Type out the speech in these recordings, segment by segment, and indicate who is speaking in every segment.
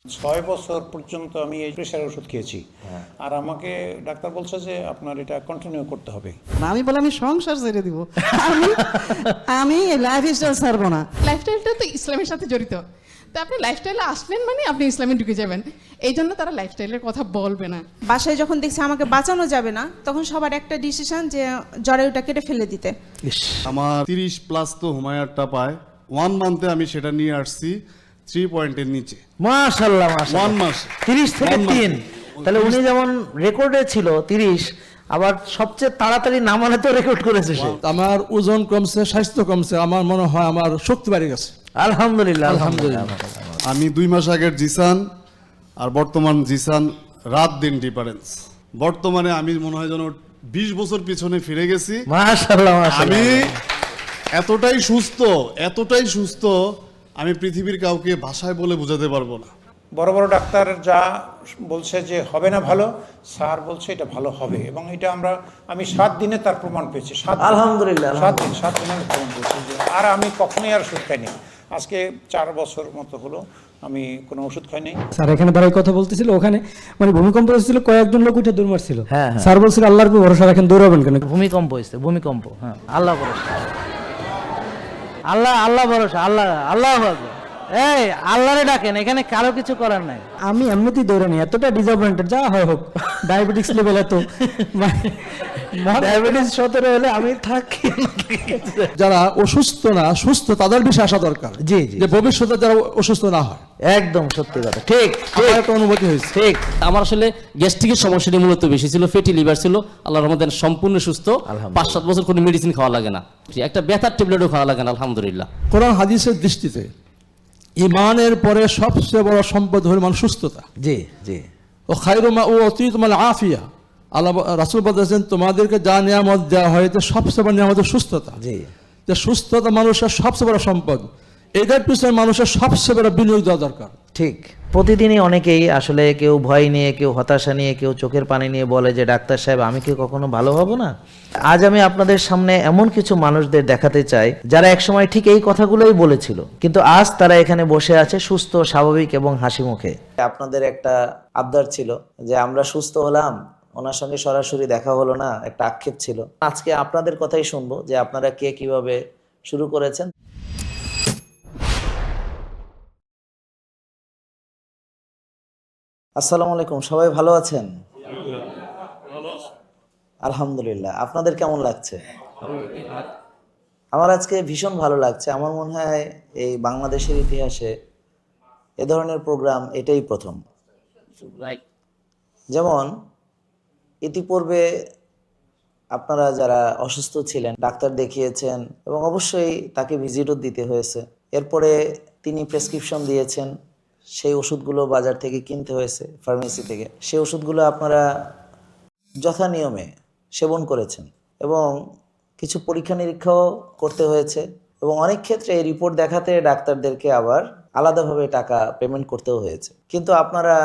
Speaker 1: 6 বছর পর্যন্ত আমি এই প্রেশারের ওষুধ খেয়েছি, আর আমাকে ডাক্তার বলছে যে আপনার এটা কন্টিনিউ করতে হবে।
Speaker 2: আমি বলে আমি সংসার ছেড়ে দিব, আমি আমি লাইফ স্টাইল ছাড়বো না।
Speaker 3: লাইফস্টাইলটা তো ইসলামের সাথে জড়িত, তো আপনি লাইফস্টাইলে আসলেন মানে আপনি ইসলামে ঢুকে যাবেন, এই জন্য তারা লাইফস্টাইলের কথা বলবে না।
Speaker 4: বাসায় যখন দেখছি আমাকে বাঁচানো যাবে না, তখন সবার একটা ডিসিশন যে জরায়ুটা কেটে ফেলে দিতে।
Speaker 5: আমার 30+ তো হুমায়ারটা পায়, 1 মান্থে আমি সেটা নিয়ে আসছি 3 পয়েন্টের নিচে।
Speaker 6: মাশাআল্লাহ
Speaker 5: 1 মাস
Speaker 6: 30 থেকে
Speaker 5: 1
Speaker 6: 3। তাহলে উনি যেমন রেকর্ডে ছিল 30, আবার সবচেয়ে তাড়াতাড়ি নামানে তো রেকর্ড করেছে সে।
Speaker 7: আমার ওজন কমছে, স্বাস্থ্য কমছে, আমার মনে হয় আমার শক্তি বাড়ে গেছে।
Speaker 6: আলহামদুলিল্লাহ
Speaker 7: আলহামদুলিল্লাহ।
Speaker 5: আমি 2 মাস আগের জিসান আর বর্তমান জিসান রাত দিন ডিফারেন্স। বর্তমানে আমি মনে হয় যেন 20 বছর পিছনে ফিরে গেছি।
Speaker 6: মাশাআল্লাহ
Speaker 5: আমি এতটাই সুস্থ আমি পৃথিবীর কাউকে ভাষায় বলে বোঝাতে পারবো না।
Speaker 1: বড় বড় ডাক্তার যা বলছে যে হবে না ভালো, স্যার বলছে এটা ভালো হবে, এবং এটা আমি 7 দিনে তার প্রমাণ পেয়েছি।
Speaker 6: আলহামদুলিল্লাহ,
Speaker 1: 7 দিনে আমি প্রমাণ পেয়েছি যে আর আমি কখনোই আর ওষুধ খাইনি। আজকে 4 বছর মতো হলো আমি কোনো ওষুধ খাইনি।
Speaker 8: স্যার এখানে দাঁড়ায় কথা বলতেছিল, ওখানে মানে ভূমিকম্প হয়েছিল, কয়েকজন লোক উঠে দৌড় মারছিল।
Speaker 6: হ্যাঁ।
Speaker 8: স্যার বলছিল আল্লাহর উপর ভরসা রাখেন, দৌড়াবেন কেন?
Speaker 6: ভূমিকম্প হয়েছে, ভূমিকম্প। হ্যাঁ, আল্লাহ ভরসা, আল্লাহ ভরসা, আল্লাহ আকবার। এই আল্লাহরে ডাকেন, এখানে কারো কিছু করার নাই।
Speaker 8: আমি এমনিতেই দৌড়ে নি, এতটা ডিসঅ্যাপয়েন্টেড যা হয় হোক, ডায়াবেটিক্স লেভেল এত,
Speaker 6: ডায়াবেটিস 17 হলে আমি থাকি।
Speaker 7: যারা অসুস্থ না সুস্থ তাদের বিষয়ে আসা দরকার,
Speaker 6: জি জি,
Speaker 7: যে ভবিষ্যতে যারা অসুস্থ না হয়।
Speaker 6: একদম সত্যি কথা, ঠিক
Speaker 7: আমার একটা অনুভূতি হয়েছে।
Speaker 6: ঠিক।
Speaker 9: আমার আসলে গ্যাস্ট্রিকের সমস্যাটি মূলত বেশি ছিল, ফ্যাটি লিভার ছিল। আল্লাহর রহমতে সম্পূর্ণ সুস্থ, 5-7 বছর কোনো মেডিসিন খাওয়া লাগে না, একটা ব্যথার ট্যাবলেটও খাওয়া লাগে না, আলহামদুলিল্লাহ।
Speaker 7: কোরআন হাদিসের দৃষ্টিতে ইমানের পরে সবচেয়ে বড় সম্পদ হল মানুষ সুস্থতা।
Speaker 6: জি জি।
Speaker 7: ও খায়রু মা উতিতুম আল আফিয়া, আল্লাহ রাসূল বলেছেন তোমাদেরকে যা নিয়ামত দেওয়া হয়েছে সবচেয়ে বড় নিয়ামত সুস্থতা।
Speaker 6: জি,
Speaker 7: যে সুস্থতা মানুষের সবচেয়ে বড় সম্পদ, এটার পিছনে মানুষের সবচেয়ে বড় বিনিয়োগ দেওয়া দরকার।
Speaker 6: ঠিক। প্রতিদিনই অনেকেই আসলে কেউ ভয় নিয়ে, কেউ হতাশা নিয়ে, কেউ চোখের পানি নিয়ে বলে যে ডাক্তার সাহেব আমি কি কখনো ভালো হব না। আজ আমি আপনাদের সামনে এমন কিছু মানুষদের দেখাতে চাই যারা একসময় ঠিক এই কথাগুলোই বলেছিল, কিন্তু আজ তারা এখানে বসে আছে সুস্থ, স্বাভাবিক এবং হাসি মুখে। আপনাদের একটা আবদার ছিল যে আমরা সুস্থ হলাম, ওনার সঙ্গে সরাসরি দেখা হলো না, একটা আক্ষেপ ছিল। আজকে আপনাদের কথাই শুনবো যে আপনারা কে কিভাবে শুরু করেছেন। আসসালামু আলাইকুম, সবাই ভালো আছেন? আলহামদুলিল্লাহ। আপনাদের কেমন লাগছে? আমার আজকে ভীষণ ভালো লাগছে। আমার মনে হয় এই বাংলাদেশের ইতিহাসে এ ধরনের প্রোগ্রাম এটাই প্রথম। যেমন ইতিপূর্বে আপনারা যারা অসুস্থ ছিলেন, ডাক্তার দেখিয়েছেন এবং অবশ্যই তাকে ভিজিটও দিতে হয়েছে, এরপরে তিনি প্রেসক্রিপশন দিয়েছেন, সেই ওষুধগুলো বাজার থেকে কিনতে হয়েছে, ফার্মেসি থেকে। সেই ওষুধগুলো আপনারা যথা নিয়মে সেবন করেছেন এবং কিছু পরীক্ষা নিরীক্ষাও করতে হয়েছে, এবং অনেক ক্ষেত্রে এই রিপোর্ট দেখাতে ডাক্তারদেরকে আবার আলাদাভাবে টাকা পেমেন্ট করতেও হয়েছে। কিন্তু আপনারা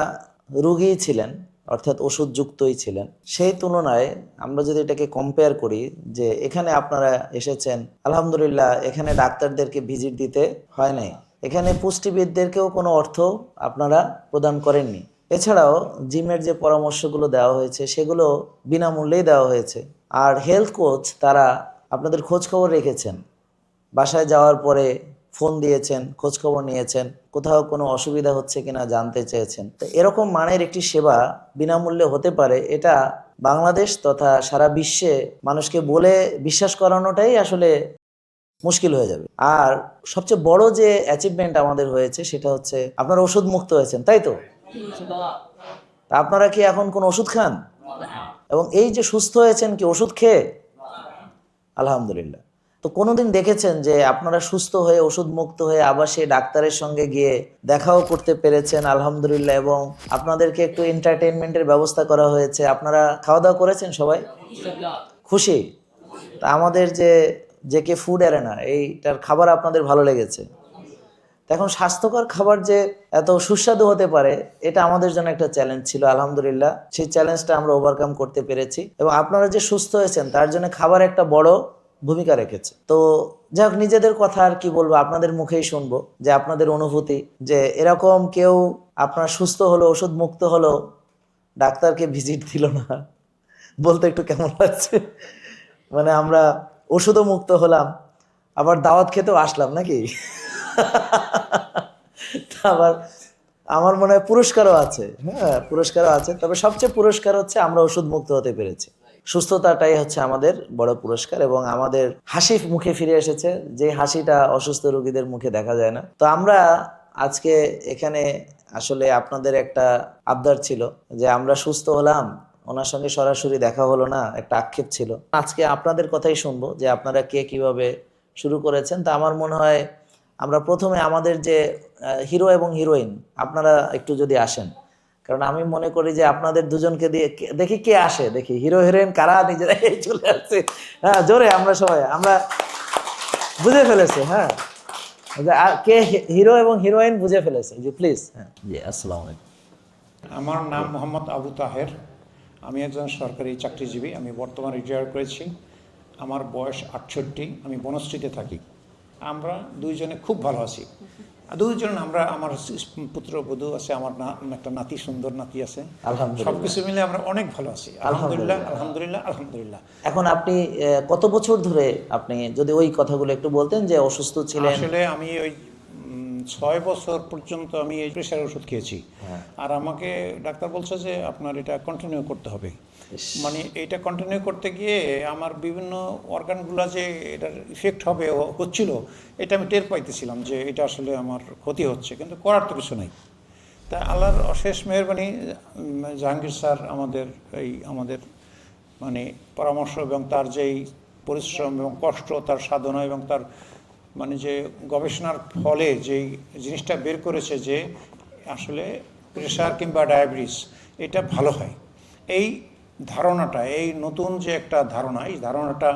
Speaker 6: রোগীই ছিলেন, অর্থাৎ ওষুধযুক্তই ছিলেন। সেই তুলনায় আমরা যদি এটাকে কম্পেয়ার করি, যে এখানে আপনারা এসেছেন, আলহামদুলিল্লাহ, এখানে ডাক্তারদেরকে ভিজিট দিতে হয় নাই, এখানে পুষ্টিবিদদেরকেও কোনো অর্থ আপনারা প্রদান করেননি। এছাড়াও জিমের যে পরামর্শগুলো দেওয়া হয়েছে সেগুলো বিনামূল্যেই দেওয়া হয়েছে। আর হেলথ কোচ তারা আপনাদের খোঁজখবর রেখেছেন, বাসায় যাওয়ার পরে ফোন দিয়েছেন, খোঁজখবর নিয়েছেন, কোথাও কোনো অসুবিধা হচ্ছে কিনা জানতে চেয়েছেন। তো এরকম মানের একটি সেবা বিনামূল্যে হতে পারে, এটা বাংলাদেশ তথা সারা বিশ্বে মানুষকে বলে বিশ্বাস করানোটাই আসলে মুশকিল হয়ে যাবে। আর সবচেয়ে বড় যে অ্যাচিভমেন্ট আমাদের হয়েছে সেটা হচ্ছে আপনারা ওষুধ মুক্ত হয়েছেন, তাই তো? আপনারা কি এখন কোন ওষুধ খান? এবং এই যে সুস্থ হয়েছেন কি ওষুধ খেয়ে? আলহামদুলিল্লাহ। তো কোনোদিন দেখেছেন যে আপনারা সুস্থ হয়ে ওষুধ মুক্ত হয়ে আবার সেই ডাক্তারের সঙ্গে গিয়ে দেখাও করতে পেরেছেন? আলহামদুলিল্লাহ। এবং আপনাদেরকে একটু এন্টারটেইনমেন্টের ব্যবস্থা করা হয়েছে, আপনারা খাওয়া দাওয়া করেছেন, সবাই খুশি? তা আমাদের যে কে ফুড অ্যারেনা, এইটার খাবার আপনাদের ভালো লেগেছে। এখন স্বাস্থ্যকর খাবার যে এত সুস্বাদু হতে পারে, এটা আমাদের জন্য একটা চ্যালেঞ্জ ছিল। আলহামদুলিল্লাহ, সেই চ্যালেঞ্জটা আমরা ওভারকাম করতে পেরেছি, এবং আপনারা যে সুস্থ হয়েছেন তার জন্য খাবার একটা বড় ভূমিকা রেখেছে। তো যাই হোক, নিজেদের কথা আর কি বলবো, আপনাদের মুখেই শুনবো যে আপনাদের অনুভূতি, যে এরকম কেউ আপনার সুস্থ হলো, ওষুধ মুক্ত হলো, ডাক্তারকে ভিজিট দিল না, বলতে একটু কেমন লাগছে? মানে আমরা ওষুধও মুক্ত হলাম, আবার দাওয়াত খেতেও আসলাম নাকি? তা আবার আমার মনে হয় পুরস্কারও আছে, হ্যাঁ পুরস্কারও আছে, তবে সবচেয়ে পুরস্কার হচ্ছে আমরা ওষুধ মুক্ত হতে পেরেছি। সুস্থতাটাই হচ্ছে আমাদের বড় পুরস্কার, এবং আমাদের হাসি মুখে ফিরে এসেছে, যে হাসিটা অসুস্থ রোগীদের মুখে দেখা যায় না। তো আমরা আজকে এখানে আসলে আপনাদের একটা আবদার ছিল যে আমরা সুস্থ হলাম, ওনার সঙ্গে সরাসরি দেখা হলো না, একটা আক্ষেপ ছিল। আজকে আপনাদের কথাই শুনবো যে আপনারা কে কিভাবে শুরু করেছেন। তা আমার মনে হয় আমরা প্রথমে আমাদের যে হিরো এবং হিরোইন, আপনারা একটু যদি আসেন, কারণ আমি মনে করি যে আপনাদের দুজনকে দিয়ে দেখি কে আসে, দেখি হিরো হিরোইন কারা নিজেরাই চলে আসছে। হ্যাঁ জোরে আমরা সবাই আমরা বুঝে ফেলেছি। হ্যাঁ কে হিরো এবং হিরোইন বুঝে ফেলেছে, জি প্লিজ। হ্যাঁ জি আসসালামু আলাইকুম।
Speaker 1: আমার নাম মোহাম্মদ আবু তাহের, আমি একজন সরকারি চাকরিজীবী, আমি বর্তমানে রিটায়ার করেছি। আমার বয়স 68, আমি বনশ্রীতে থাকি। আমরা দুইজনে খুব ভালো আছি, দুইজন আমরা, আমার পুত্রবধূ আছে, আমার একটা নাতি, সুন্দর নাতি আছে,
Speaker 6: আলহামদুলিল্লাহ।
Speaker 1: সবকিছু মিলে আমরা অনেক ভালো আছি, আলহামদুলিল্লাহ আলহামদুলিল্লাহ আলহামদুলিল্লাহ।
Speaker 6: এখন আপনি কত বছর ধরে, আপনি যদি ওই কথাগুলো একটু বলতেন যে অসুস্থ ছিলেন?
Speaker 1: আসলে আমি ওই 6 বছর পর্যন্ত আমি এই প্রেশার ওষুধ খেয়েছি, আর আমাকে ডাক্তার বলছে যে আপনার এটা কন্টিনিউ করতে হবে। মানে এটা কন্টিনিউ করতে গিয়ে আমার বিভিন্ন অর্গানগুলো যে এটার ইফেক্ট হবে হচ্ছিল, এটা আমি টের পাইতেছিলাম যে এটা আসলে আমার ক্ষতি হচ্ছে, কিন্তু করার তো কিছু নেই। তা আল্লাহর অশেষ মেহেরবানি, জাহাঙ্গীর স্যার আমাদের মানে পরামর্শ এবং তার যেই পরিশ্রম এবং কষ্ট, তার সাধনা এবং তার মানে যে গবেষণার ফলে যেই জিনিসটা বের করেছে যে আসলে প্রেশার কিংবা ডায়াবেটিস এটা ভালো হয়, এই ধারণাটা, এই নতুন যে একটা ধারণা, এই ধারণাটা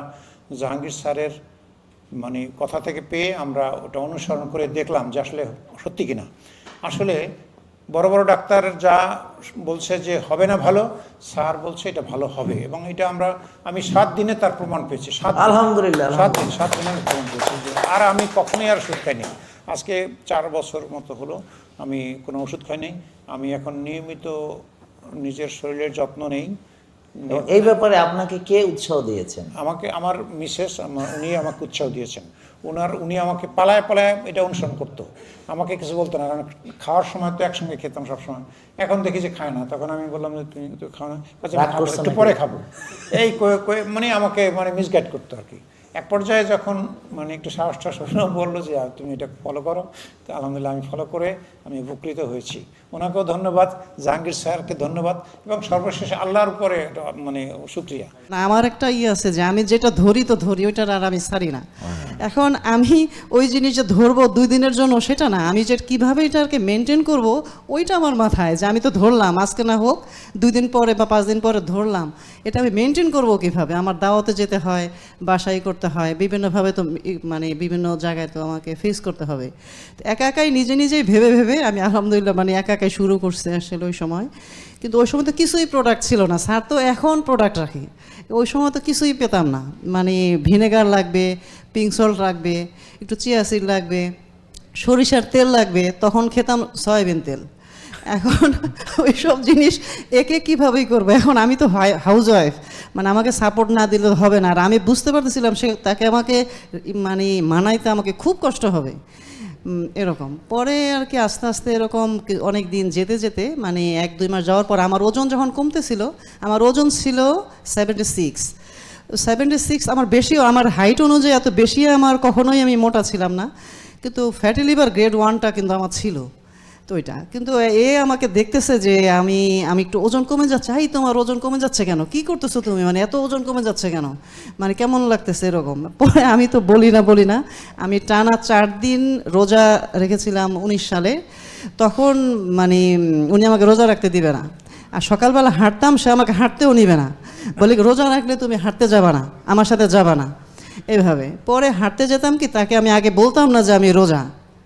Speaker 1: জাহাঙ্গীর স্যারের মানে কথা থেকে পেয়ে আমরা ওটা অনুসরণ করে দেখলাম যে আসলে সত্যি কিনা। আসলে বড় বড় ডাক্তার যা বলছে যে হবে না ভালো, স্যার বলছে এটা ভালো হবে, এবং এটা আমি 7 দিনে তার প্রমাণ পেয়েছি।
Speaker 6: আলহামদুলিল্লাহ,
Speaker 1: 7 দিনে আমি প্রমাণ পেয়েছি। আর আমি কখনোই আর ওষুধ খাইনি, আজকে 4 বছর মতো হলো আমি কোনো ওষুধ খাইনি। আমি এখন নিয়মিত নিজের শরীরের যত্ন নেই।
Speaker 6: এই ব্যাপারে আপনাকে কে উৎসাহ দিয়েছেন?
Speaker 1: আমাকে আমার মিসেস, উনি আমাকে উৎসাহ দিয়েছেন। উনি আমাকে পালায় এটা অনুসরণ করতো, আমাকে কিছু বলতো না, কারণ খাওয়ার সময় তো একসঙ্গে খেতাম সবসময়। এখন দেখি যে খায় না, তখন আমি বললাম যে তুমি তো খাও না, একটু পরে খাবো, এই মানে আমাকে মিসগাইড করতো আর কি। এক পর্যায়ে যখন একটু সাহসটা বললো যে তুমি এটা ফলো করো, তো আলহামদুলিল্লাহ আমি ফলো করে আমি উপকৃত হয়েছি। ওনাকেও ধন্যবাদ, জাহাঙ্গীর স্যারকে ধন্যবাদ, এবং সর্বশেষে আল্লাহর উপরে শুকরিয়া।
Speaker 2: আমার একটা আছে যে আমি যেটা ধরি তো ধরি, ওইটার আর আমি ছাড়ি না। এখন আমি ওই জিনিস যে ধরবো 2 দিনের জন্য সেটা না, আমি যে কীভাবে এটাকে মেনটেন করব ওইটা আমার মাথায়, যে আমি তো ধরলাম, আজকে না হোক 2 দিন পরে বা 5 দিন পরে ধরলাম, এটা আমি মেনটেন করব কীভাবে? আমার দাওয়াতে যেতে হয়, বাসায় করতে হয়, বিভিন্নভাবে তো বিভিন্ন জায়গায় তো আমাকে ফেস করতে হবে। তো একাই নিজেই ভেবে আমি আলহামদুলিল্লাহ একা একাই শুরু করছে আসলে ওই সময়। কিন্তু ওই সময় তো কিছুই প্রোডাক্ট ছিল না, স্যার তো এখন প্রোডাক্ট রাখি, ওই সময় তো কিছুই পেতাম না। ভিনেগার লাগবে, পিঙ্ক সল্ট লাগবে, একটু চিয়া সিড লাগবে, সরিষার তেল লাগবে, তখন খেতাম সয়াবিন তেল। এখন ওই সব জিনিস একে কীভাবেই করবো। এখন আমি তো হাউস ওয়াইফ, আমাকে সাপোর্ট না দিলে হবে না। আর আমি বুঝতে পারতেছিলাম তাকে আমাকে মানাইতে আমাকে খুব কষ্ট হবে, এরকম। পরে আর কি আস্তে আস্তে এরকম অনেক দিন যেতে 1-2 মাস যাওয়ার পর আমার ওজন যখন কমতেছিল, আমার ওজন ছিল 76। আমার বেশিও, আমার হাইট অনুযায়ী এত বেশি আমার কখনোই আমি মোটা ছিলাম না, কিন্তু ফ্যাটি লিভার গ্রেড 1টা কিন্তু আমার ছিল। তো ওইটা কিন্তু আমাকে দেখতেছে যে আমি একটু ওজন কমে যাচ্ছে, তোমার ওজন কমে যাচ্ছে কেন, কি করতেছো তুমি, এত ওজন কমে যাচ্ছে কেন, কেমন লাগতেছে এরকম। পরে আমি তো বলি না, আমি টানা 4 দিন রোজা রেখেছিলাম 19 সালে। তখন উনি আমাকে রোজা রাখতে দিবে না, আর সকালবেলা হাঁটতাম, সে আমাকে হাঁটতেও নিবে না, বলে রোজা রাখলে তুমি হাঁটতে যাবা না, আমার সাথে যাবা না, এইভাবে। পরে হাঁটতে যেতাম কি, তাকে আমি আগে বলতাম না যে আমি রোজা,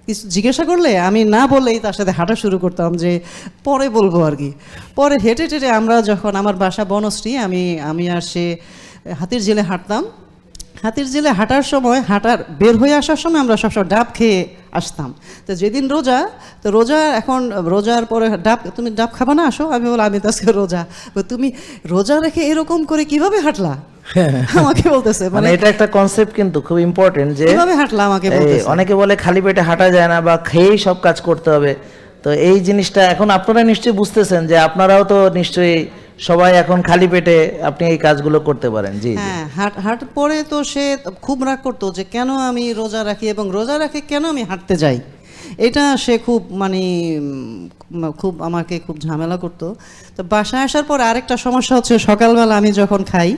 Speaker 2: কিছু জিজ্ঞাসা করলে আমি না বললেই তার সাথে হাঁটা শুরু করতাম, যে পরে বলবো আর কি। পরে হেঁটে আমরা যখন, আমার বাসা বনশ্রী, আমি আর সে হাতির ঝিলে হাঁটতাম। হাতির ঝিলে হাঁটার সময়, বের হয়ে আসার সময় আমরা সবসময় ডাব খেয়ে আসতাম। তো যেদিন রোজা, তো রোজা এখন রোজার পরে তুমি ডাব খাবা না, আসো। আমি বললাম আমি তো আজকে রোজা। তুমি রোজা রেখে এরকম করে কিভাবে হাঁটলা আমাকে বলতেছে,
Speaker 6: মানে এটা একটা কনসেপ্ট কিন্তু খুব ইম্পর্টেন্ট যে
Speaker 2: কিভাবে হাঁটলা আমাকে
Speaker 6: এই
Speaker 2: বলতেছে।
Speaker 6: অনেকে বলে খালি পেটে হাঁটা যায় না বা খেয়েই সব কাজ করতে হবে। তো এই জিনিসটা এখন আপনারা নিশ্চয়ই বুঝতেছেন যে আপনারাও তো নিশ্চয়ই সবাই এখন খালি পেটে আপনি এই কাজগুলো করতে পারেন। জি জি।
Speaker 2: হ্যাঁ, হাঁট পরে তো সে খুব রাগ করতো যে কেন আমি রোজা রাখি এবং রোজা রাখে কেন আমি হাঁটতে যাই। এটা সে খুব মানে খুব আমাকে খুব ঝামেলা করতো। তো বাসায় আসার পর আরেকটা সমস্যা হচ্ছে, সকালবেলা আমি যখন খাই,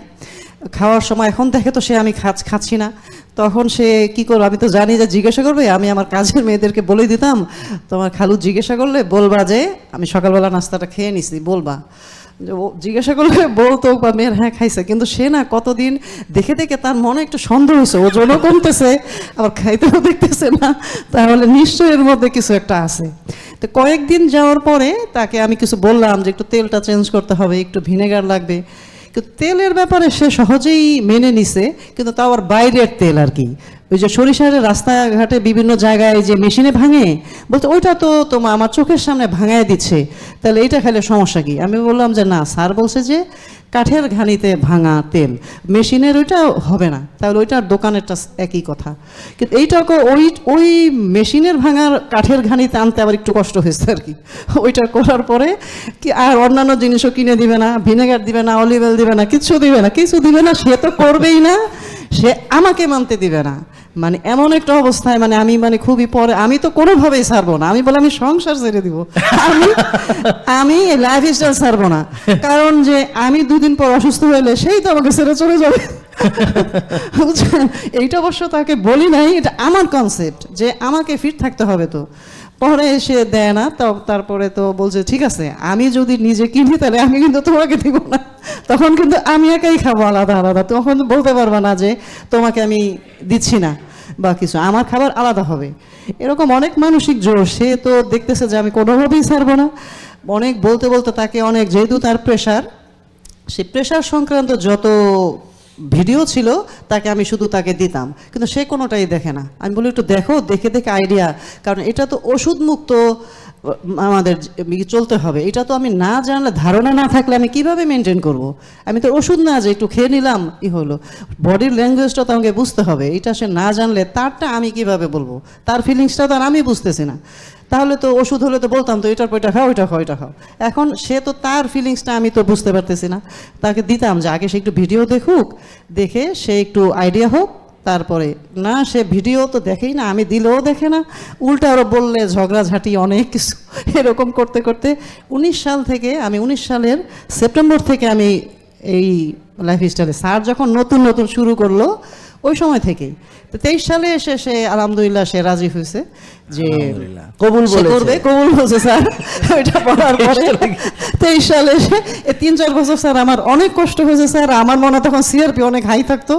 Speaker 2: খাওয়ার সময় এখন দেখে তো সে আমি খাচ্ছি না, তখন সে কি করবে, আমি তো জানি যে জিজ্ঞাসা করবে। আমি আমার কাজের মেয়েদেরকে বলে দিতাম, তোমার খালু জিজ্ঞাসা করলে বলবা যে আমি সকালবেলা নাস্তাটা খেয়ে নিছি, বলবা। যে ও জিজ্ঞাসা করলে বলতো বা মেয়ের হ্যাঁ খাইছে, কিন্তু সে না কতদিন দেখে দেখে তার মনে একটু সন্দেহ হয়েছে, ওজনও কমতেছে আবার খাইতেও দেখতেছে না, তাহলে নিশ্চয়ই এর মধ্যে কিছু একটা আছে। তো কয়েকদিন যাওয়ার পরে তাকে আমি কিছু বললাম যে একটু তেলটা চেঞ্জ করতে হবে, একটু ভিনেগার লাগবে। কিন্তু তেলের ব্যাপারে সে সহজেই মেনে নিছে, কিন্তু তাও আর বাইরের তেল আর কি, ওই যে সরিষার রাস্তাঘাটে বিভিন্ন জায়গায় যে মেশিনে ভাঙে, বলতে ওইটা তো তোমার আমার চোখের সামনে ভাঙায় দিচ্ছে, তাহলে এটা খেলে সমস্যা কি? আমি বললাম যে না, স্যার বলছে যে কাঠের ঘানিতে ভাঙা তেল, মেশিনের ওইটা হবে না, তাহলে ওইটার দোকানেরটা একই কথা। কিন্তু এইটাকে ওই মেশিনের ভাঙার কাঠের ঘানিতে আনতে আবার একটু কষ্ট হয়েছে আর কি। ওইটা করার পরে কি আর অন্যান্য জিনিসও কিনে দিবে না, ভিনেগার দিবে না, অলিভ অয়েল দিবে না, কিছু দিবে না, সে তো করবেই না, সে আমাকে মানতে দিবে না। মানে এমন একটা অবস্থায় মানে আমি মানে খুবই পরে, আমি তো কোনোভাবেই ছাড়বো না। আমি বললাম আমি সংসার ছেড়ে দিব, আমি লাইফ স্টাইল ছাড়বো না, কারণ যে আমি 2 দিন পর অসুস্থ হলে সেই তো আমাকে ছেড়ে চলে যাবে। বুঝছেন, এইটা অবশ্য তাকে বলি নাই, এটা আমার কনসেপ্ট যে আমাকে ফিট থাকতে হবে। তো পরে সে দেয় না, তারপরে তো বলছে ঠিক আছে আমি যদি নিজে কিনি তাহলে আমি কিন্তু তোমাকে দিব না, তখন কিন্তু আমি একাই খাবো আলাদা আলাদা, তখন বলতে পারবা না যে তোমাকে আমি দিচ্ছি না বা কিছু, আমার খাবার আলাদা হবে। এরকম অনেক মানসিক জোর, সে তো দেখতেছে যে আমি কোনোভাবেই ছাড়বো না। অনেক বলতে বলতে তাকে অনেক, যেহেতু তার প্রেশার, সে প্রেশার সংক্রান্ত যত ভিডিও ছিল তাকে আমি শুধু তাকে দিতাম, কিন্তু সে কোনোটাই দেখে না। আমি বলি একটু দেখো, দেখে দেখে আইডিয়া, কারণ এটা তো ওষুধ মুক্ত আমাদের চলতে হবে, এটা তো আমি না জানলে, ধারণা না থাকলে আমি কিভাবে মেনটেন করব? আমি তো ওষুধ না যে একটু খেয়ে নিলাম ই হলো, বডির ল্যাঙ্গুয়েজটা তো আমাকে বুঝতে হবে, এটা সে না জানলে তারটা আমি কিভাবে বলবো, তার ফিলিংসটা তো আর আমি বুঝতেছি না। তাহলে তো ওষুধ হলে তো বলতাম তো এটার পর এটা খাও, ওইটা খাও, ওইটা খাও। এখন সে তো তার ফিলিংসটা আমি তো বুঝতে পারতেছি না, তাকে দিতাম যে আগে সে একটু ভিডিও দেখুক, দেখে সে একটু আইডিয়া হোক, তারপরে না সে ভিডিও তো দেখেই না, আমি দিলেও দেখে না, উল্টা আরও বললে ঝগড়াঝাঁটি অনেক কিছু, এরকম করতে করতে 19 সাল থেকে, আমি 19 সালের সেপ্টেম্বর থেকে আমি এই লাইফস্টাইলে, স্যার যখন নতুন নতুন শুরু করলো ওই সময় থেকেই, তো 23 সালে এসে সে আলহামদুলিল্লাহ সে রাজি হয়েছে যে
Speaker 6: কবুল
Speaker 2: করবে, কবুল বলছে স্যার। ওইটা পড়ার পরে 23 সালে এসে 3-4 বছর স্যার আমার অনেক কষ্ট হয়েছে স্যার, আমার মনে তখন সিআরপি অনেক হাই থাকতো,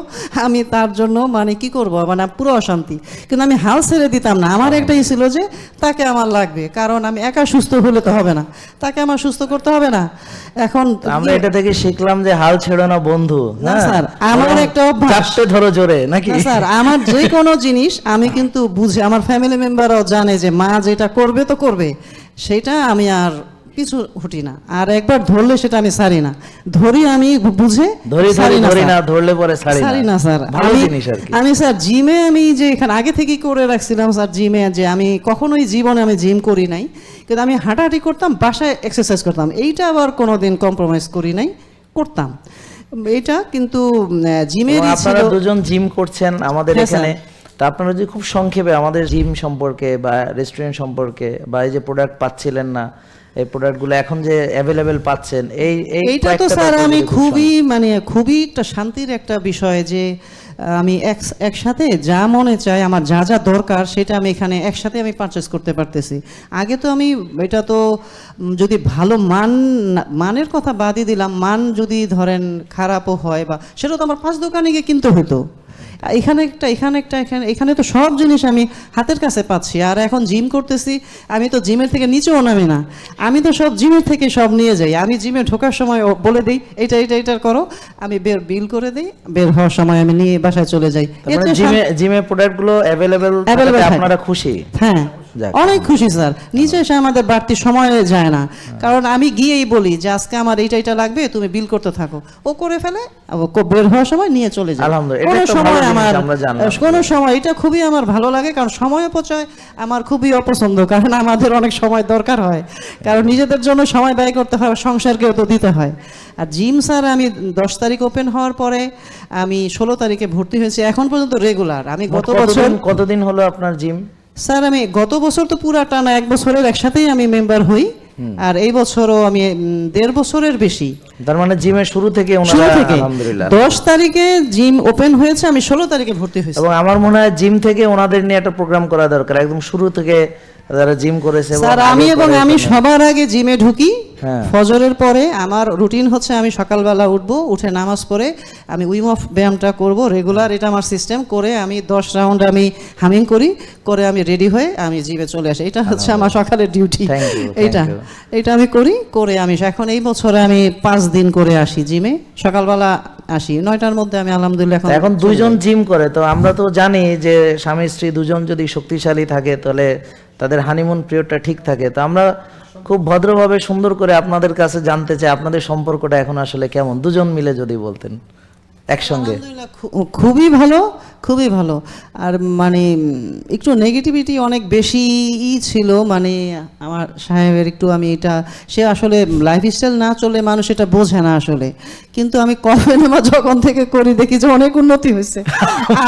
Speaker 2: আমি তার জন্য মানে কি করব, মানে পুরো অশান্তি, কিন্তু আমি হাল ছেড়ে দিতাম না। আমার একটাই ছিল যে তাকে আমার লাগবে, কারণ আমি একা সুস্থ হলে তো হবে না, তাকে আমার সুস্থ করতে হবে না। এখন
Speaker 6: আমরা এটা থেকে শিখলাম যে হাল ছেড়ো না বন্ধু।
Speaker 2: না স্যার, আমার একটা অভ্যাস,
Speaker 6: চাপতে ধরো জোরে নাকি?
Speaker 2: না স্যার, আমার যে কোনো জিনিস আমি কিন্তু বুঝি, আমার ফ্যামিলি মেম্বাররাও জানে যে মা যেটা করবে তো করবে, সেটা আমি আর পিছু হুটি না, আর একবার ধরলে সেটা আমি ছাড়ি না, ধরি আমি বুঝে
Speaker 6: ধরি না, ধরলে পরে
Speaker 2: ছাড়ি না স্যার। আমি স্যার জিমে, আমি যে এখানে আগে থেকেই করে রাখছিলাম স্যার জিমে, যে আমি কখনোই জীবনে আমি জিম করি নাই, কিন্তু আমি হাঁটাহাঁটি করতাম, বাসায় এক্সারসাইজ করতাম, এইটা আবার কোনোদিন কম্প্রোমাইজ করি নাই, করতাম এইটা। কিন্তু জিমে
Speaker 6: আপনারা দুজন জিম করছেন আমাদের এখানে, তা আপনারা যদি খুব সংক্ষেপে আমাদের জিম সম্পর্কে বা রেস্টুরেন্ট সম্পর্কে বা এই যে প্রোডাক্ট পাচ্ছিলেন না, এই প্রোডাক্টগুলো এখন যে অ্যাভেলেবেল পাচ্ছেন,
Speaker 2: এইটা তো স্যার আমি খুবই একটা শান্তির একটা বিষয় যে আমি একসাথে যা মনে চায়, আমার যা যা দরকার সেটা আমি এখানে একসাথে আমি পারচেস করতে পারতেছি। আগে তো আমি এটা তো যদি ভালো মানের কথা বাদই দিলাম, মান যদি ধরেন খারাপও হয় বা, সেটা তো আমার 5 দোকানে গিয়ে কিনতে হতো। এখানে তো সব জিনিস আমি হাতের কাছে পাচ্ছি। আর এখন জিম করতেছি, আমি তো জিমের থেকে নিচেও নামি না, আমি তো সব জিমের থেকে সব নিয়ে যাই। আমি জিমে ঢোকার সময় বলে দিই এটা করো, আমি বিল করে দিই, বের হওয়ার সময় আমি নিয়ে বাসায় চলে যাই।
Speaker 6: জিমে প্রোডাক্টগুলো অ্যাভেলেবেল আপনারা খুশি?
Speaker 2: হ্যাঁ, অনেক খুশি স্যার। নিচে এসে আমাদের বাড়তি সময় যায় না, কারণ আমি গিয়েই বলি যে আজকে আমার এইটা লাগবে, তুমি বিল করতে থাকো, ও করে ফেলে, বের হওয়ার সময় নিয়ে চলে যায়। কোনো সময় এটা খুবই আমার ভালো লাগে, কারণ সময় অপচয় আমার খুবই অপছন্দ, কারণ আমাদের অনেক সময় দরকার হয়, কারণ নিজেদের জন্য সময় ব্যয় করতে হয়, সংসারকেও তো দিতে হয়। আর জিম স্যার আমি 10 তারিখ ওপেন হওয়ার পরে আমি 16 তারিখে ভর্তি হয়েছি, এখন পর্যন্ত রেগুলার। আমি গত বছর
Speaker 6: কতদিন হলো আপনার জিম?
Speaker 2: স্যার আমি গত বছর তো পুরা টানা 1 বছরের একসাথেই আমি মেম্বার হই, আর এই বছরও আমি 1.5 বছরের বেশি।
Speaker 6: তার মানে জিমের শুরু থেকে আলহামদুলিল্লাহ
Speaker 2: 10 তারিখে জিম ওপেন হয়েছে, আমি 16 তারিখে ভর্তি হয়েছি।
Speaker 6: এবং আমার মনে হয় জিম থেকে ওনাদের নিয়ে একটা প্রোগ্রাম করা দরকার, একদম শুরু থেকে যারা জিম করেছে।
Speaker 2: স্যার আমি সবার আগে জিমে ঢুকি ফজরের পরে। আমার রুটিন হচ্ছে আমি সকালবেলা উঠবো, উঠে নামাজ পড়ে আমি উইম অফ ব্যায়ামটা করব রেগুলার, এটা আমার সিস্টেম। করে আমি 10 রাউন্ড আমি হামিং করি, করে আমি রেডি হয়ে আমি জিমে চলে আসি। এটা হচ্ছে আমার সকালের ডিউটি। এটা আমি করি, করে আমি এখন এই বছরে আমি 5 দিন করে আসি জিমে, সকালবেলা আসি 9টার মধ্যে। আমি আলহামদুলিল্লাহ
Speaker 6: এখন 2 জন জিম করে, তো আমরা তো জানি যে স্বামী স্ত্রী 2 জন যদি শক্তিশালী থাকে তাহলে তাদের হানিমুন পিরিয়ডটা ঠিক থাকে। তো আমরা খুব ভদ্রভাবে সুন্দর করে আপনাদের কাছে জানতে চাই আপনাদের সম্পর্কটা এখন আসলে কেমন, 2 জন মিলে যদি বলতেন একসঙ্গে।
Speaker 2: খুবই ভালো, খুবই ভালো। আর মানে একটু নেগেটিভিটি অনেক বেশিই ছিল, মানে আমার সাহেবের একটু, আমি এটা সে আসলে লাইফস্টাইল না চলে মানুষ এটা বোঝে না আসলে, কিন্তু আমি কফেনেমা যখন থেকে করি দেখি যে অনেক উন্নতি হয়েছে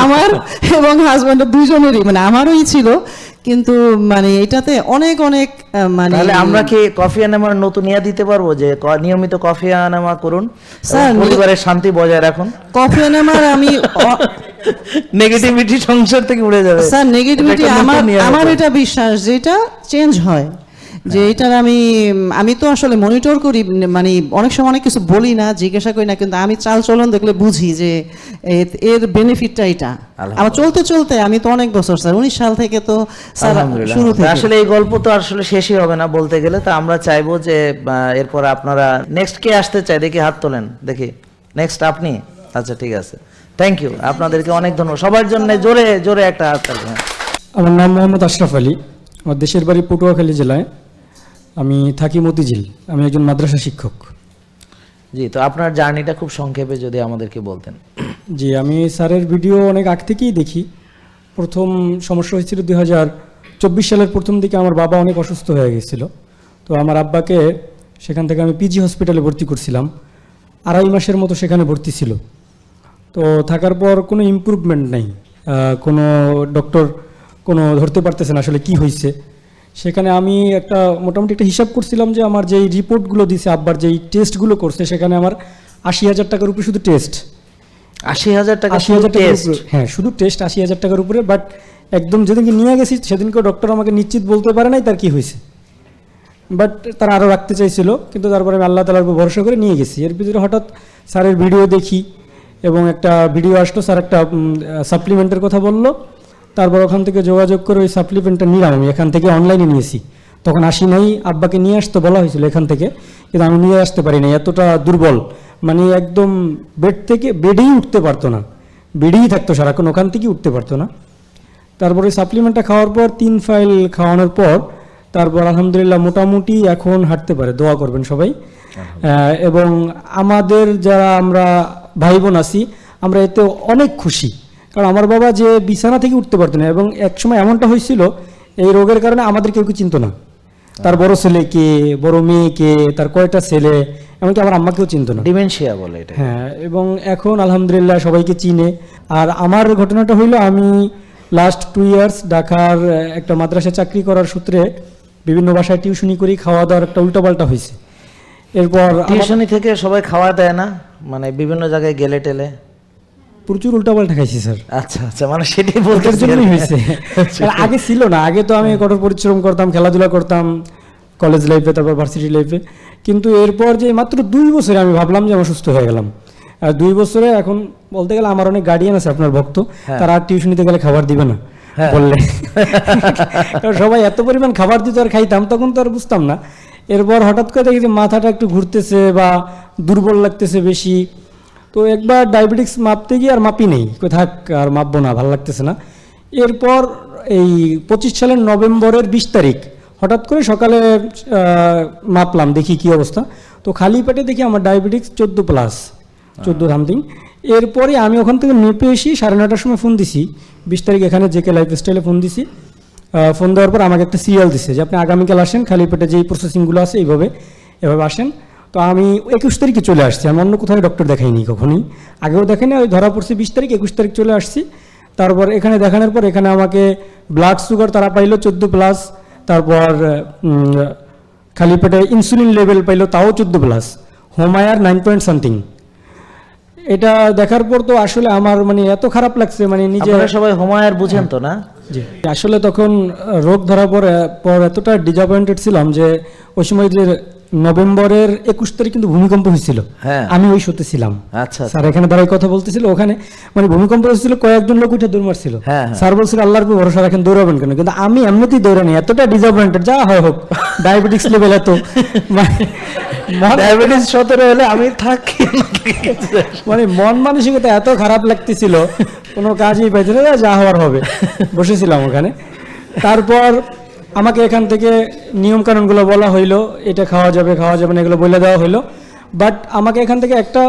Speaker 2: আমার এবং হাজব্যান্ডের 2 জনেরই, মানে আমারই ছিল, কিন্তু মানে এটাতে অনেক মানে।
Speaker 6: তাহলে আমরা কি কফি আনামার নতুন ইয়া দিতে পারবো যে নিয়মিত কফি আনামা করুন, পরিবারের শান্তি বজায় রাখুন?
Speaker 2: কফি আনামার আমি
Speaker 6: নেগেটিভিটি সংসার থেকে উড়ে যাবে
Speaker 2: স্যার। নেগেটিভিটি আমার এটা বিশ্বাস যে এটা চেঞ্জ হয়, যে এটার আমি তো আসলে মনিটর করি, মানে অনেক সময় অনেক কিছু বলি না, জিজ্ঞাসা করি না, কিন্তু আমি চাল চলন দেখলে বুঝি যে এর বেনিফিটটা এটা। আমার চলতে আমি তো অনেক বছর স্যার, 19 সাল থেকে তো স্যার শুরু থেকে।
Speaker 6: আসলে এই গল্প তো আসলে শেষই হবে না বলতে গেলে। তো আমরা চাইবো যে এরপর আপনারা নেক্সট কে আসতে চাই, দেখি হাত তোলেন, দেখি নেক্সট আপনি। আচ্ছা ঠিক আছে, থ্যাংক ইউ, আপনাদেরকে অনেক ধন্যবাদ। সবার জন্য জোরে জোরে একটা হাত তালি।
Speaker 8: আমার নাম মোহাম্মদ আশরাফ আলী, আমার দেশের বাড়ি পটুয়াখালী জেলায়, আমি থাকি মতিঝিল, আমি একজন মাদ্রাসা শিক্ষক।
Speaker 6: জি, তো আপনার জার্নিটা খুব সংক্ষেপে যদি আমাদেরকে বলতেন।
Speaker 8: জি, আমি স্যারের ভিডিও অনেক আগ থেকেই দেখি। প্রথম সমস্যা হয়েছিল 2024 সালের প্রথম দিকে, আমার বাবা অনেক অসুস্থ হয়ে গেছিল। তো আমার আব্বাকে সেখান থেকে আমি পিজি হসপিটালে ভর্তি করছিলাম, 2.5 মাসের মতো সেখানে ভর্তি ছিল। তো থাকার পর কোনো ইমপ্রুভমেন্ট নাই, কোনো ডক্টর কোনো ধরতে পারতেছে না আসলে কি হয়েছে। সেখানে আমি মোটামুটি একটা হিসাব করছিলাম যে আমার যেই রিপোর্টগুলো দিছে, আব্বার যেই টেস্টগুলো করছে, সেখানে আমার 80,000 টাকার উপরে শুধু টেস্ট।
Speaker 6: 80,000 টাকা?
Speaker 8: হ্যাঁ, শুধু টেস্ট 80,000 টাকার উপরে। বাট একদম যেদিনকে নিয়ে গেছি সেদিনকে ডক্টর আমাকে নিশ্চিত বলতে পারে নাই তার কি হয়েছে, বাট তারা আরও রাখতে চাইছিল, কিন্তু তারপরে আমি আল্লাহ তাআলার উপর ভরসা করে নিয়ে গেছি। এর ভিতরে হঠাৎ স্যারের ভিডিও দেখি এবং একটা ভিডিও আসলো, স্যার একটা সাপ্লিমেন্টের কথা বললো। তারপর ওখান থেকে যোগাযোগ করে ওই সাপ্লিমেন্টটা নিলাম, আমি এখান থেকে অনলাইনে নিয়েছি। তখন আসি নাই, আব্বাকে নিয়ে আসতে বলা হয়েছিল এখান থেকে, কিন্তু আমি নিয়ে আসতে পারি নাই, এতটা দুর্বল, মানে একদম বেডেই উঠতে পারতো না, বেডেই থাকতো সারাক্ষণ, ওখান থেকেই উঠতে পারতো না। তারপরে সাপ্লিমেন্টটা খাওয়ার পর 3 ফাইল খাওয়ানোর পর তারপর আলহামদুলিল্লাহ মোটামুটি এখন হাঁটতে পারে, দোয়া করবেন সবাই। এবং আমাদের যারা আমরা ভাই বোন আছি আমরা এতে অনেক খুশি, কারণ আমার বাবা যে বিছানা থেকে উঠতে পারতো না, এবং একসময় এমনটা হয়েছিল এই রোগের কারণে আমাদের কেউ চিনতো না, তার বড় ছেলে কে, বড় মেয়ে কে, তার কয়টা ছেলে, এমনকি আমার আম্মাকেও চিনতো না,
Speaker 6: ডিমেনশিয়া বলে এটা।
Speaker 8: হ্যাঁ, এবং এখন আলহামদুলিল্লাহ সবাইকে চিনে। আর আমার ঘটনাটা হইলো, আমি লাস্ট 2 ইয়ার্স ঢাকার একটা মাদ্রাসায় চাকরি করার সূত্রে বিভিন্ন বাসায় টিউশনি করি, খাওয়া দাওয়ার একটা উল্টাপাল্টা হয়েছে। এরপর
Speaker 6: টিউশনি থেকে সবাই খাওয়া দেয় না, মানে বিভিন্ন জায়গায় গেলে টেলে
Speaker 8: প্রচুর উল্টাপাল্টা খাইছি স্যার।
Speaker 6: আচ্ছা আচ্ছা, মানে সেটাই বলতে
Speaker 8: জন্যই হয়েছে। আগে ছিল না, আগে তো আমি কঠোর পরিশ্রম করতাম, খেলাধুলা করতাম কলেজ লাইফে, তারপর ভার্সিটি লাইফে, কিন্তু এরপর যে মাত্র 2 বছরে আমি ভাবলাম যে আমি সুস্থ হয়ে গেলাম। আর 2 বছরে এখন বলতে গেলে আমার অনেক গার্ডিয়ান আছে আপনার ভক্ত, তারা আর টিউশনিতে গেলে খাবার দিবে না বললে। কারণ সবাই এত পরিমাণ খাবার দিত আর খাইতাম, তখন তো আর বুঝতাম না। এরপর হঠাৎ করে দেখি যে মাথাটা একটু ঘুরতেছে বা দুর্বল লাগতেছে বেশি। তো একবার ডায়াবেটিক্স মাপতে গিয়ে আর মাপি নেই, থাক আর মাপবো না, ভালো লাগতেছে না। এরপর এই 25 সালের নভেম্বরের 20 তারিখ হঠাৎ করে সকালে মাপলাম, দেখি কি অবস্থা। তো খালি পেটে দেখি আমার ডায়াবেটিক্স 14+ সামথিং। এরপরে আমি ওখান থেকে মেপে এসি 9:30টার সময় ফোন দিছি, 20 তারিখ এখানে জেকে লাইফস্টাইলে ফোন দিছি। ফোন দেওয়ার পর আমাকে একটা সিরিয়াল দিছে যে আপনি আগামীকাল আসেন, খালি পেটে যেই প্রসেসিংগুলো আছে এভাবে আসেন। তো আমি 21 তারিখে চলে আসছি, আমি অন্য কোথাও ডক্টর দেখাইনি কখনই, আগেও দেখাইনি। ওই ধরা পড়ছে 20 তারিখ, 21 তারিখ চলে আসছি। তারপর এখানে দেখানোর পর এখানে আমাকে ব্লাড সুগার তারা পাইলো 14+, তারপর খালি পেটে ইনসুলিন লেভেল পাইলো তাও 14+, হোমায়ার 9 এটা দেখার পর তো আসলে আমার মানে এত খারাপ লাগছে, মানে নিজে।
Speaker 6: আপনারা সবাই হোমায়ার বুঝেন তো না?
Speaker 8: জি, আসলে তখন রোগ ধরা পর এতটা ডিসঅ্যাপয়েন্টেড ছিলাম যে ওই সময় যে নভেম্বরের 21 তারিখ কিন্তু ভূমিকম্প হয়েছিল, আমি ওই শোতে ছিলাম।
Speaker 6: আচ্ছা,
Speaker 8: স্যার এখানে দাঁড়াই কথা বলতেছিল, ওখানে মানে ভূমিকম্প হয়েছিল, কয়েকজন লোক উঠে দৌড় মারছিল। স্যার বলছিল আল্লাহর উপর ভরসা রাখেন, দৌড়াবেন কেন? কিন্তু আমি এমনিতেই দৌড়ানি, এতটা ডিসঅ্যাপয়েন্টেড, যা হয় হোক, ডায়াবেটিক্স লেভেল এত,
Speaker 6: ডায়াবেটিস 17 হলে আমি থাকি,
Speaker 8: মানে মন মানসিকতা এত খারাপ লাগতেছিল, কোনো কাজই পাইছিল না, যা হওয়ার হবে, বসেছিলাম ওখানে। তারপর আমাকে এখান থেকে নিয়মকানুনগুলো বলা হইলো, এটা খাওয়া যাবে না, এগুলো বলে দেওয়া হইলো। বাট আমাকে এখান থেকে একটা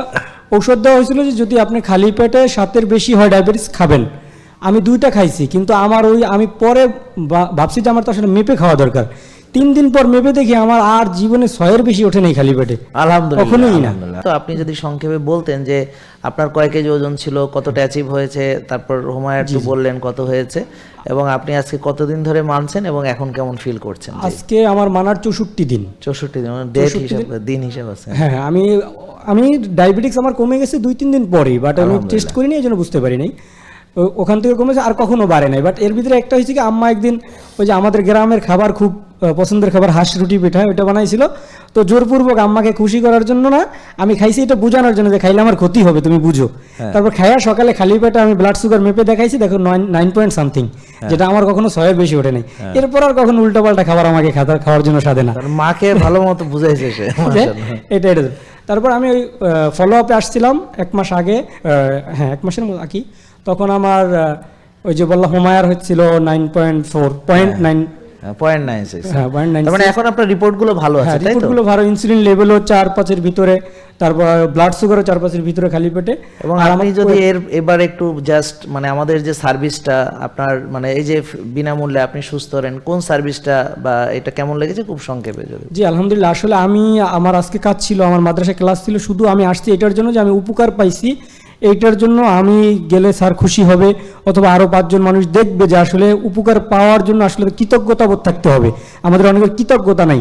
Speaker 8: ঔষধ দেওয়া হয়েছিল যে যদি আপনি খালি পেটে 7-এর বেশি হয় ডায়াবেটিস খাবেন। আমি 2টা খাইছি, কিন্তু আমার আমি পরে ভাবছি যে আমার তো আসলে মেপে খাওয়া দরকার। 3 দিন পর মেপে দেখি আমার আর জীবনে 6-এর বেশি ওঠে নেই খালি পেটে, কখনোই না।
Speaker 6: তো আপনি যদি সংক্ষেপে বলতেন যে আপনার কয় কেজি ওজন ছিল, কতটা অ্যাচিভ হয়েছে, তারপর হোমায়ার তো বললেন কত হয়েছে, এবং আপনি আজকে কতদিন ধরে মানছেন এবং এখন কেমন ফিল করছেন?
Speaker 8: আজকে আমার মানার 64 দিন।
Speaker 6: 64 দিন, মানে ডেট হিসাব, দিন হিসাব আছে।
Speaker 8: হ্যাঁ, আমি ডায়াবেটিক্স আমার কমে গেছে 2-3 দিন পরেই, বাট আমি টেস্ট করিনি, এই জন্য বুঝতে পারি নাই। ওখান থেকে কমেছে, আর কখনো বাড়ে নাই। বাট এর ভিতরে একটা হয়েছে কি, আম্মা একদিন ওই যে আমাদের গ্রামের খাবার, খুব পছন্দের খাবার, হাঁস রুটি পিঠা, ওইটা বানাইছিল। তো জোরপূর্বক আম্মাকে খুশি করার জন্য না, আমি খাইছি এটা বোঝানোর জন্য যে খাইলে আমার ক্ষতি হবে, তুমি বুঝো। তারপর খাইয়া সকালে খালি পেটে আমি ব্লাড সুগার মেপে দেখাইছি, দেখো 9 যেটা আমার কখনো 6-এর বেশি ওঠে নাই। এরপর আর কখনো উল্টোপাল্টা খাবার আমাকে খাওয়ার জন্য সাধে না,
Speaker 6: মাকে ভালো মতো বুঝাইছে সে।
Speaker 8: এটা তারপর আমি ওই ফলো আপে আসছিলাম 1 মাস আগে, হ্যাঁ 1 মাসের মতো আগে। তখন আমার ওই যে বললাম হোমায়ার হচ্ছিল 9.96। হ্যাঁ, 0.96।
Speaker 6: মানে এখন আপনার রিপোর্টগুলো ভালো আছে, তাই তো?
Speaker 8: রিপোর্টগুলো ভালো, ইনসুলিন লেভেলও 4-5-এর ভিতরে, তারপর ব্লাড সুগারও 4-5-এর ভিতরে খালি পেটে।
Speaker 6: এবং আপনি যদি এবার একটু জাস্ট মানে আমাদের যে সার্ভিসটা আপনার, মানে এই যে বিনামূল্যে আপনি সুস্থ হলেন, কোন সার্ভিসটা বা এটা কেমন লেগেছে খুব সংক্ষেপে যদি?
Speaker 8: জি আলহামদুলিল্লাহ, আসলে আমার আজকে কাজ ছিল, আমার মাদ্রাসায় ক্লাস ছিল, শুধু আমি আসছি এটার জন্য যে আমি উপকার পাইছি, এইটার জন্য আমি গেলে স্যার খুশি হবে, অথবা আরও 5 জন মানুষ দেখবে যে আসলে উপকার পাওয়ার জন্য আসলে কৃতজ্ঞতাবোধ থাকতে হবে। আমাদের অনেকের কৃতজ্ঞতা নাই,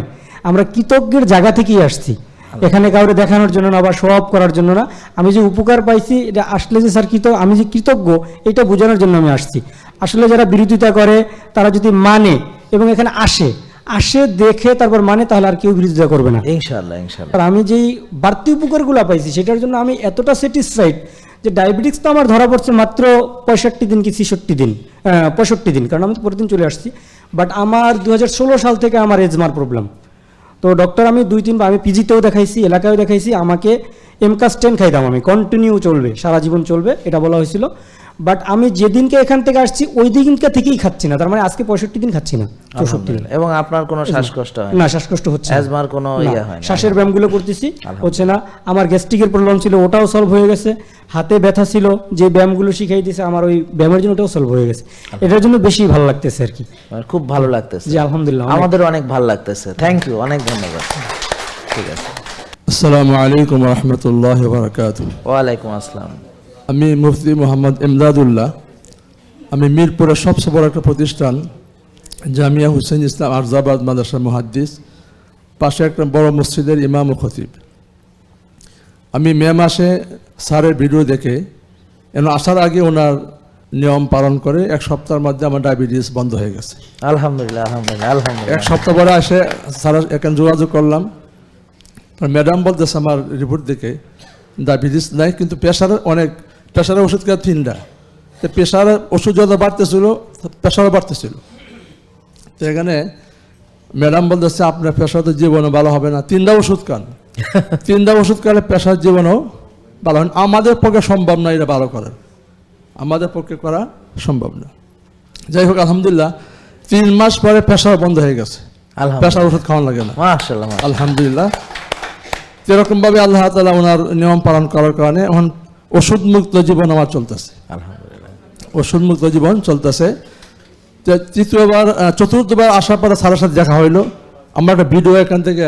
Speaker 8: আমরা কৃতজ্ঞের জায়গা থেকেই আসছি, এখানে কাউরে দেখানোর জন্য না বা শো অফ করার জন্য না। আমি যে উপকার পাইছি এটা আসলে যে স্যার আমি যে কৃতজ্ঞ, এটা বোঝানোর জন্য আমি আসছি। আসলে যারা বিরোধিতা করে তারা যদি মানে এবং এখানে আসে দেখে তারপর মানে, তাহলে আর কেউ বিরোধিতা করবে না
Speaker 6: ইনশাআল্লাহ।
Speaker 8: আর আমি যেই বাড়তি উপকারগুলো পাইছি সেটার জন্য আমি এতটা স্যাটিসফাইড যে ডায়াবেটিক্স তো আমার ধরা পড়ছে মাত্র 65 দিন কি 65 দিন, কারণ আমি তো প্রতিদিন চলে আসছি। বাট আমার 2016 সাল থেকে আমার এজমার প্রবলেম। তো ডক্টর আমি 2-3 আমি পিজিতেও দেখাইছি, এলাকায়ও দেখাইছি, আমাকে MCAS-10 খাইতাম, আমি কন্টিনিউ চলবে, সারা জীবন চলবে, এটা বলা হয়েছিল। বাট আমি যেদিনকে এখান থেকে আসছি ওই দিনকে থেকেই খাচ্ছি না, তার মানে আজকে 65 দিন খাচ্ছি না, 64 দিন।
Speaker 6: এবং আপনার কোনো শ্বাসকষ্ট হয়
Speaker 8: না? শ্বাসকষ্ট হচ্ছে না,
Speaker 6: অ্যাজমার কোনো ইয়া হয় না,
Speaker 8: শ্বাসের ব্যায়ামগুলো করতেছি, হচ্ছে না। আমার গ্যাস্ট্রিকের প্রবলেম ছিল, ওটাও সলভ হয়ে গেছে। হাতে ব্যথা ছিল, যে ব্যায়ামগুলো শিখাই দিয়েছে আমার ওই ব্যায়ামের জন্য, ওটাও সলভ হয়ে গেছে। এটার জন্য বেশি ভালো লাগতেছে আর কি,
Speaker 6: খুব ভালো লাগতেছে।
Speaker 8: জি আলহামদুলিল্লাহ,
Speaker 6: আমাদের অনেক ভালো লাগতেছে। থ্যাংক ইউ, অনেক ধন্যবাদ। ঠিক আছে,
Speaker 7: আসসালামু আলাইকুম ওয়া রাহমাতুল্লাহি ওয়া বারাকাতুহু।
Speaker 6: ওয়ালাইকুম আসসালাম।
Speaker 7: আমি মুফতি মোহাম্মদ ইমদাদুল্লাহ। আমি মিরপুরের সবচেয়ে বড় একটা প্রতিষ্ঠান জামিয়া হুসেইন ইসলাম আরজাবাদ মাদ্রাসা মুহাদ্দিস, পাশে একটা বড় মসজিদের ইমাম ও খতিব। আমি মে মাসে স্যারের ভিডিও দেখে আসার আগে ওনার নিয়ম পালন করে 1 সপ্তাহের মধ্যে আমার ডায়াবেটিস বন্ধ হয়ে গেছে।
Speaker 6: আলহামদুলিল্লাহ, আলহামদুলিল্লাহ, আলহামদুলিল্লাহ।
Speaker 7: 1 সপ্তাহ পরে এসে স্যার এখানে যোগাযোগ করলাম, ম্যাডাম বলতেছে আমার রিপোর্ট দেখে ডায়াবেটিস নাই, কিন্তু প্রেশারের অনেক, প্রেশারের ওষুধ খেয়ে 3টা, তো প্রেশারের ওষুধ যত বাড়তেছিল প্রেশারও বাড়তেছিল। তো এখানে ম্যাডাম বলতেছে আপনার প্রেশার তো জীবনে ভালো হবে না, 3টা ওষুধ খান। 3টা ওষুধ খেলে প্রেশার জীবনেও ভালো হয় না। আমাদের পক্ষে সম্ভব না এটা ভালো করার, আমাদের পক্ষে করা সম্ভব না। যাই হোক, আলহামদুলিল্লাহ 3 মাস পরে প্রেশার বন্ধ হয়ে গেছে, প্রেশার ওষুধ খাওয়ানো লাগে না,
Speaker 6: মাশাআল্লাহ।
Speaker 7: আলহামদুলিল্লাহ। এরকম ভাবে আল্লাহ তাআলা ওনার নিয়ম পালন করার কারণে এখন ওষুধ মুক্ত জীবন আমার চলতেছে,
Speaker 6: আলহামদুলিল্লাহ।
Speaker 7: ওষুধ মুক্ত জীবন চলতেছে। চতুর্থবার আসার পরে স্যারের সাথে দেখা হইলো, আমার একটা ভিডিও এখান থেকে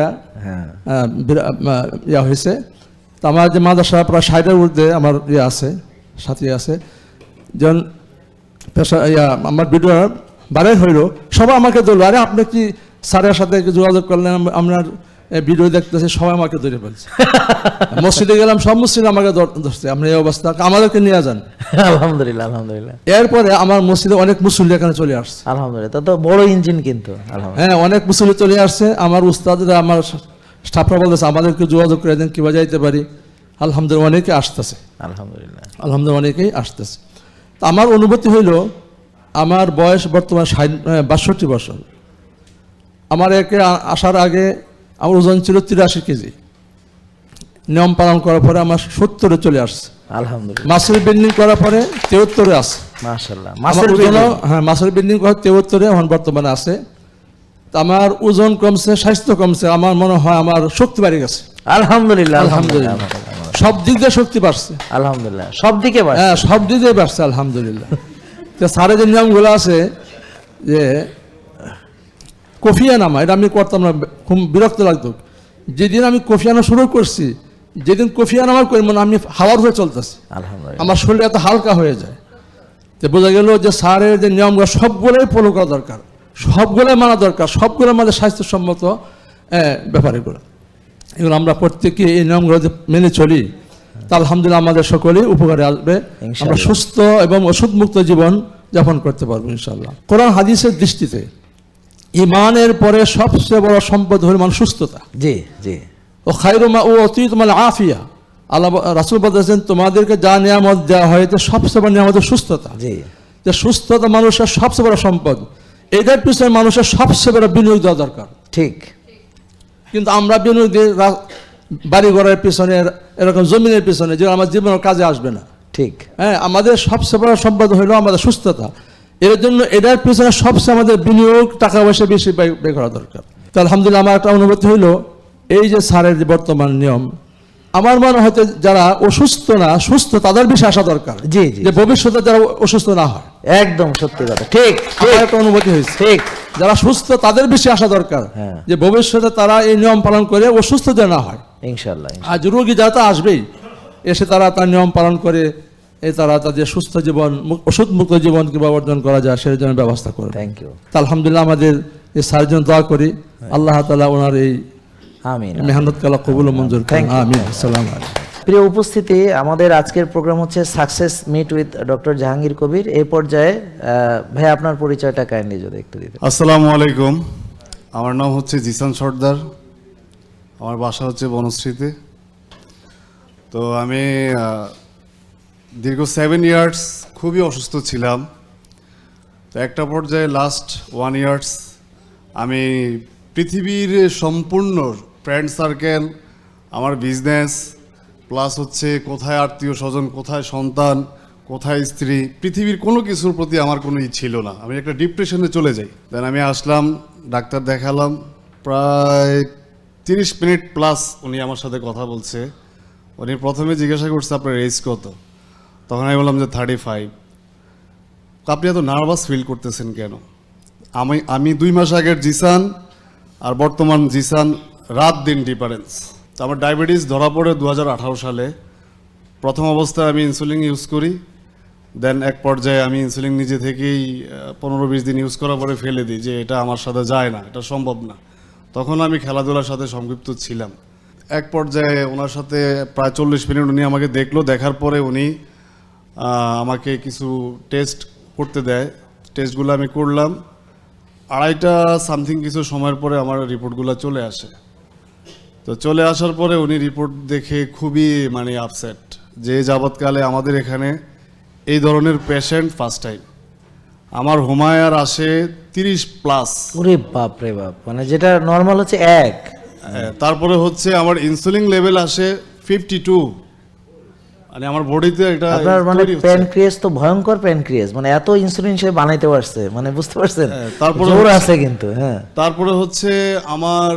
Speaker 7: ইয়া হয়েছে। তো আমার যে মাদ্রাসা প্রায় 60-এর ঊর্ধ্বে আমার ইয়ে আছে, সাথী আছে, যেমন পেশা আমার ভিডিও বাইরে হইলো, সবাই আমাকে ধরলো, আরে আপনি কি স্যারের সাথে যোগাযোগ করলেন, আপনার ভিডিও দেখতেছে, সবাই আমাকে ধরে ফেলছে। মসজিদে গেলাম, সব মসজিদ আমাকে ধরছে, আপনার এই অবস্থা, আমাদেরকে নিয়ে যান।
Speaker 6: আলহামদুলিল্লাহ, আলহামদুলিল্লাহ।
Speaker 7: এরপরে আমার মসজিদে অনেক মুসল্লি এখানে চলে আসছে,
Speaker 6: আলহামদুলিল্লাহ, তা তো বড় ইঞ্জিন কিন্তু।
Speaker 7: হ্যাঁ, অনেক মুসল্লি চলে আসছে। আমার উস্তাদরা, আমার স্টাফরা বলতেছে আমাদেরকে যোগাযোগ করে দেন, কিভাবে যাইতে পারি। আলহামদুলিল্লাহ অনেকে আসতেছে,
Speaker 6: আলহামদুলিল্লাহ,
Speaker 7: আলহামদুলিল্লাহ অনেকেই আসতেছে। তো আমার অনুভূতি হইল, আমার বয়স বর্তমানে 62 বছর। আমার একে আসার আগে আমার ওজন ছিল 83 কেজি, নিয়ম পালন করার পরে আমার 70-এ চলে আসছে।
Speaker 6: আলহামদুলিল্লাহ,
Speaker 7: মাসেল বিল্ডিং করার পরে 73-এ আছে।
Speaker 6: মাশাআল্লাহ,
Speaker 7: হ্যাঁ, মাসেল বিল্ডিং করার 73-এ এখন বর্তমানে আছে। তো আমার ওজন কমছে, স্বাস্থ্য কমছে, আমার মনে হয় আমার শক্তি বাড়ে গেছে।
Speaker 6: আলহামদুলিল্লাহ,
Speaker 7: আলহামদুলিল্লাহ, সব দিক দিয়ে শক্তি বাড়ছে।
Speaker 6: আলহামদুলিল্লাহ, সব দিকে
Speaker 7: হ্যাঁ, সব দিক দিয়ে বাড়ছে, আলহামদুলিল্লাহ। তো স্যারের যে নিয়মগুলো আছে, যে কফি আনামা, এটা আমি করতাম না, খুব বিরক্ত লাগতো। যেদিন আমি কফি আনা শুরু করছি, যেদিন কফি আনামা করি, মানে আমি হাওয়ার হয়ে চলতেছি,
Speaker 6: আলহামদুলিল্লাহ,
Speaker 7: আমার শরীর এত হালকা হয়ে যায়। তো বোঝা গেল যে স্যারের যে নিয়মগুলো সবগুলোই ফলো করা দরকার, সবগুলোই মানা দরকার, সবগুলো আমাদের স্বাস্থ্যসম্মত ব্যাপার এগুলো। এগুলো আমরা প্রত্যেকে এই নিয়মগুলো যে মেনে চলি, তা আলহামদুলিল্লাহ আমাদের সকলেই উপকারে আসবে। আমরা সুস্থ এবং ওষুধ মুক্ত জীবন যাপন করতে পারবো ইনশাআল্লাহ। কোরআন হাদিসের দৃষ্টিতে ইমানের পরে সবচেয়ে বড় সম্পদ হল মানুষ সুস্থতা।
Speaker 6: জি জি।
Speaker 7: ও খায়রুমা ও অতীতমাল আফিয়া, আল্লাহ রাসূল বলেছেন তোমাদেরকে যা নিয়ামত দেওয়া হয়েছে সবচেয়ে বড় নিয়ামত সুস্থতা।
Speaker 6: জি,
Speaker 7: যে সুস্থতা মানুষের সবচেয়ে বড় সম্পদ, এটার পিছনে মানুষের সবচেয়ে বড় বিনিয়োগ দেওয়া দরকার।
Speaker 6: ঠিক।
Speaker 7: কিন্তু আমরা বিনিয়োগ দিই বাড়ি ঘরের পিছনে, এরকম জমিনের পিছনে, যে আমার জীবনের কাজে আসবে না।
Speaker 6: ঠিক।
Speaker 7: হ্যাঁ, আমাদের সবচেয়ে বড় সম্পদ হলো আমাদের সুস্থতা। এর জন্য এটার পিছনে সবচেয়ে আমাদের বিনিয়োগ, টাকা পয়সা বেশি ব্যয় করা দরকার। তো আলহামদুলিল্লাহ আমার একটা অনুভূতি হইলো, এই যে স্যারের যে বর্তমান নিয়ম, আমার মনে হয়তো যারা অসুস্থ না সুস্থ তাদের বেশি আসা দরকার।
Speaker 6: জি জি।
Speaker 7: যে ভবিষ্যতে যারা অসুস্থ না হয়।
Speaker 6: একদম সত্যি কথা। ঠিক।
Speaker 7: আমার একটা অনুভূতি হয়েছে,
Speaker 6: ঠিক।
Speaker 7: যারা সুস্থ তাদের বেশি আসা দরকার,
Speaker 6: হ্যাঁ।
Speaker 7: যে ভবিষ্যতে তারা এই নিয়ম পালন করে অসুস্থ যেন না হয়।
Speaker 6: ইনশাআল্লাহ।
Speaker 7: আজ রোগী যারা তো আসবেই, এসে তারা তার নিয়ম পালন করে তারা তাদের সুস্থ জীবন, ওষুধ মুক্ত জীবন কিভাবে অর্জন করা যায় সেই জন্য ব্যবস্থা করে।
Speaker 6: Thank you.
Speaker 7: আলহামদুলিল্লাহ আমাদের এই স্যারের জন্য দোয়া করি, আল্লাহ তাআলা ওনার এই
Speaker 6: আমিন
Speaker 7: মেহনত কালা কবুল ও মঞ্জুর করেন। আমিন। আসসালামু আলাইকুম।
Speaker 6: প্রিয় উপস্থিতি, আমাদের আজকের প্রোগ্রাম হচ্ছে success meet with doctor Jahangir Kabir. এই পর্যায়ে ভাই আপনার পরিচয়টা কাইন্ডলি যদি একটু দিতেন।
Speaker 5: আসসালামু আলাইকুম, আমার নাম হচ্ছে জিসান সর্দার, আমার বাসা হচ্ছে বনশ্রীতে। তো আমি দীর্ঘ 7 ইয়ার্স খুবই অসুস্থ ছিলাম। তো একটা পর্যায়ে লাস্ট 1 ইয়ার্স আমি পৃথিবীর সম্পূর্ণ ফ্রেন্ড সার্কেল, আমার বিজনেস, প্লাস হচ্ছে কোথায় আত্মীয় স্বজন, কোথায় সন্তান, কোথায় স্ত্রী, পৃথিবীর কোনো কিছুর প্রতি আমার কোনো ছিল না। আমি একটা ডিপ্রেশনে চলে যাই। দেন আমি আসলাম, ডাক্তার দেখালাম, প্রায় 30 মিনিট প্লাস উনি আমার সাথে কথা বলছে। উনি প্রথমে জিজ্ঞাসা করছে আপনার এজ কত, তখন আমি বললাম যে 35। আপনি এত নার্ভাস ফিল করতেছেন কেন? আমি 2 মাস আগের জিসান আর বর্তমান জিসান রাত দিন ডিফারেন্স। তো আমার ডায়াবেটিস ধরা পড়ে 2018 সালে। প্রথম অবস্থায় আমি ইনসুলিন ইউজ করি, দেন এক পর্যায়ে আমি ইনসুলিন নিজে থেকেই 15-20 দিন ইউজ করার পরে ফেলে দিই, যে এটা আমার সাথে যায় না, এটা সম্ভব না। তখন আমি খেলাধুলার সাথে সম্পৃক্ত ছিলাম। এক পর্যায়ে ওনার সাথে প্রায় 40 মিনিট উনি আমাকে দেখলো, দেখার পরে উনি আমাকে কিছু টেস্ট করতে দেয়। টেস্টগুলো আমি করলাম, 2:30 সামথিং কিছু সময়ের পরে আমার রিপোর্টগুলো চলে আসে। তো চলে আসার পরে উনি রিপোর্ট দেখে খুবই মানে আপসেট, যে যাবৎকালে আমাদের এখানে এই ধরনের পেশেন্ট ফার্স্ট টাইম। আমার হুমায়ার আসে 30+।
Speaker 6: ওরে বাপ রে বাপ, মানে যেটা নর্মাল হচ্ছে 1।
Speaker 5: তারপরে হচ্ছে আমার ইনসুলিন লেভেল আসে 52, মানে আমার বডিতে এটা
Speaker 6: আপনার মানে
Speaker 5: তৈরি হচ্ছে।
Speaker 6: প্যানক্রিয়াস তো ভয়ঙ্কর প্যানক্রিয়াস, মানে এত ইনসুলিন সে বানাইতে পারছে, মানে বুঝতে পারছেন
Speaker 5: তারপরে
Speaker 6: জোর
Speaker 5: হচ্ছে-
Speaker 6: আছে কিন্তু। হ্যাঁ,
Speaker 5: তারপরে হচ্ছে আমার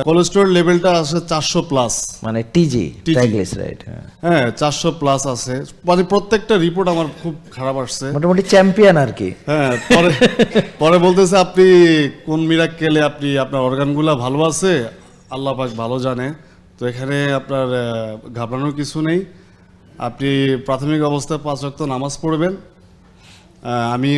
Speaker 5: কোলেস্টেরল লেভেলটা আসে 400+।
Speaker 6: মানে টিজি
Speaker 5: TG
Speaker 6: ট্রাইগ্লিসারাইড।
Speaker 5: হ্যাঁ 400+ আছে, মানে প্রত্যেকটা রিপোর্ট আমার খুব খারাপ আসছে।
Speaker 6: মোটামুটি চ্যাম্পিয়ন আর কি।
Speaker 5: হ্যাঁ পরে পরে বলতেছে আপনি কোন মিরাক্কেলে আপনি আপনার অর্গানগুলা ভালো আছে, আল্লাহ পাক ভালো জানে। তো এখানে আপনার ঘাবড়ানোর কিছু নেই, আপনি প্রাথমিক অবস্থায় 5 ওয়াক্ত নামাজ পড়বেন। আমি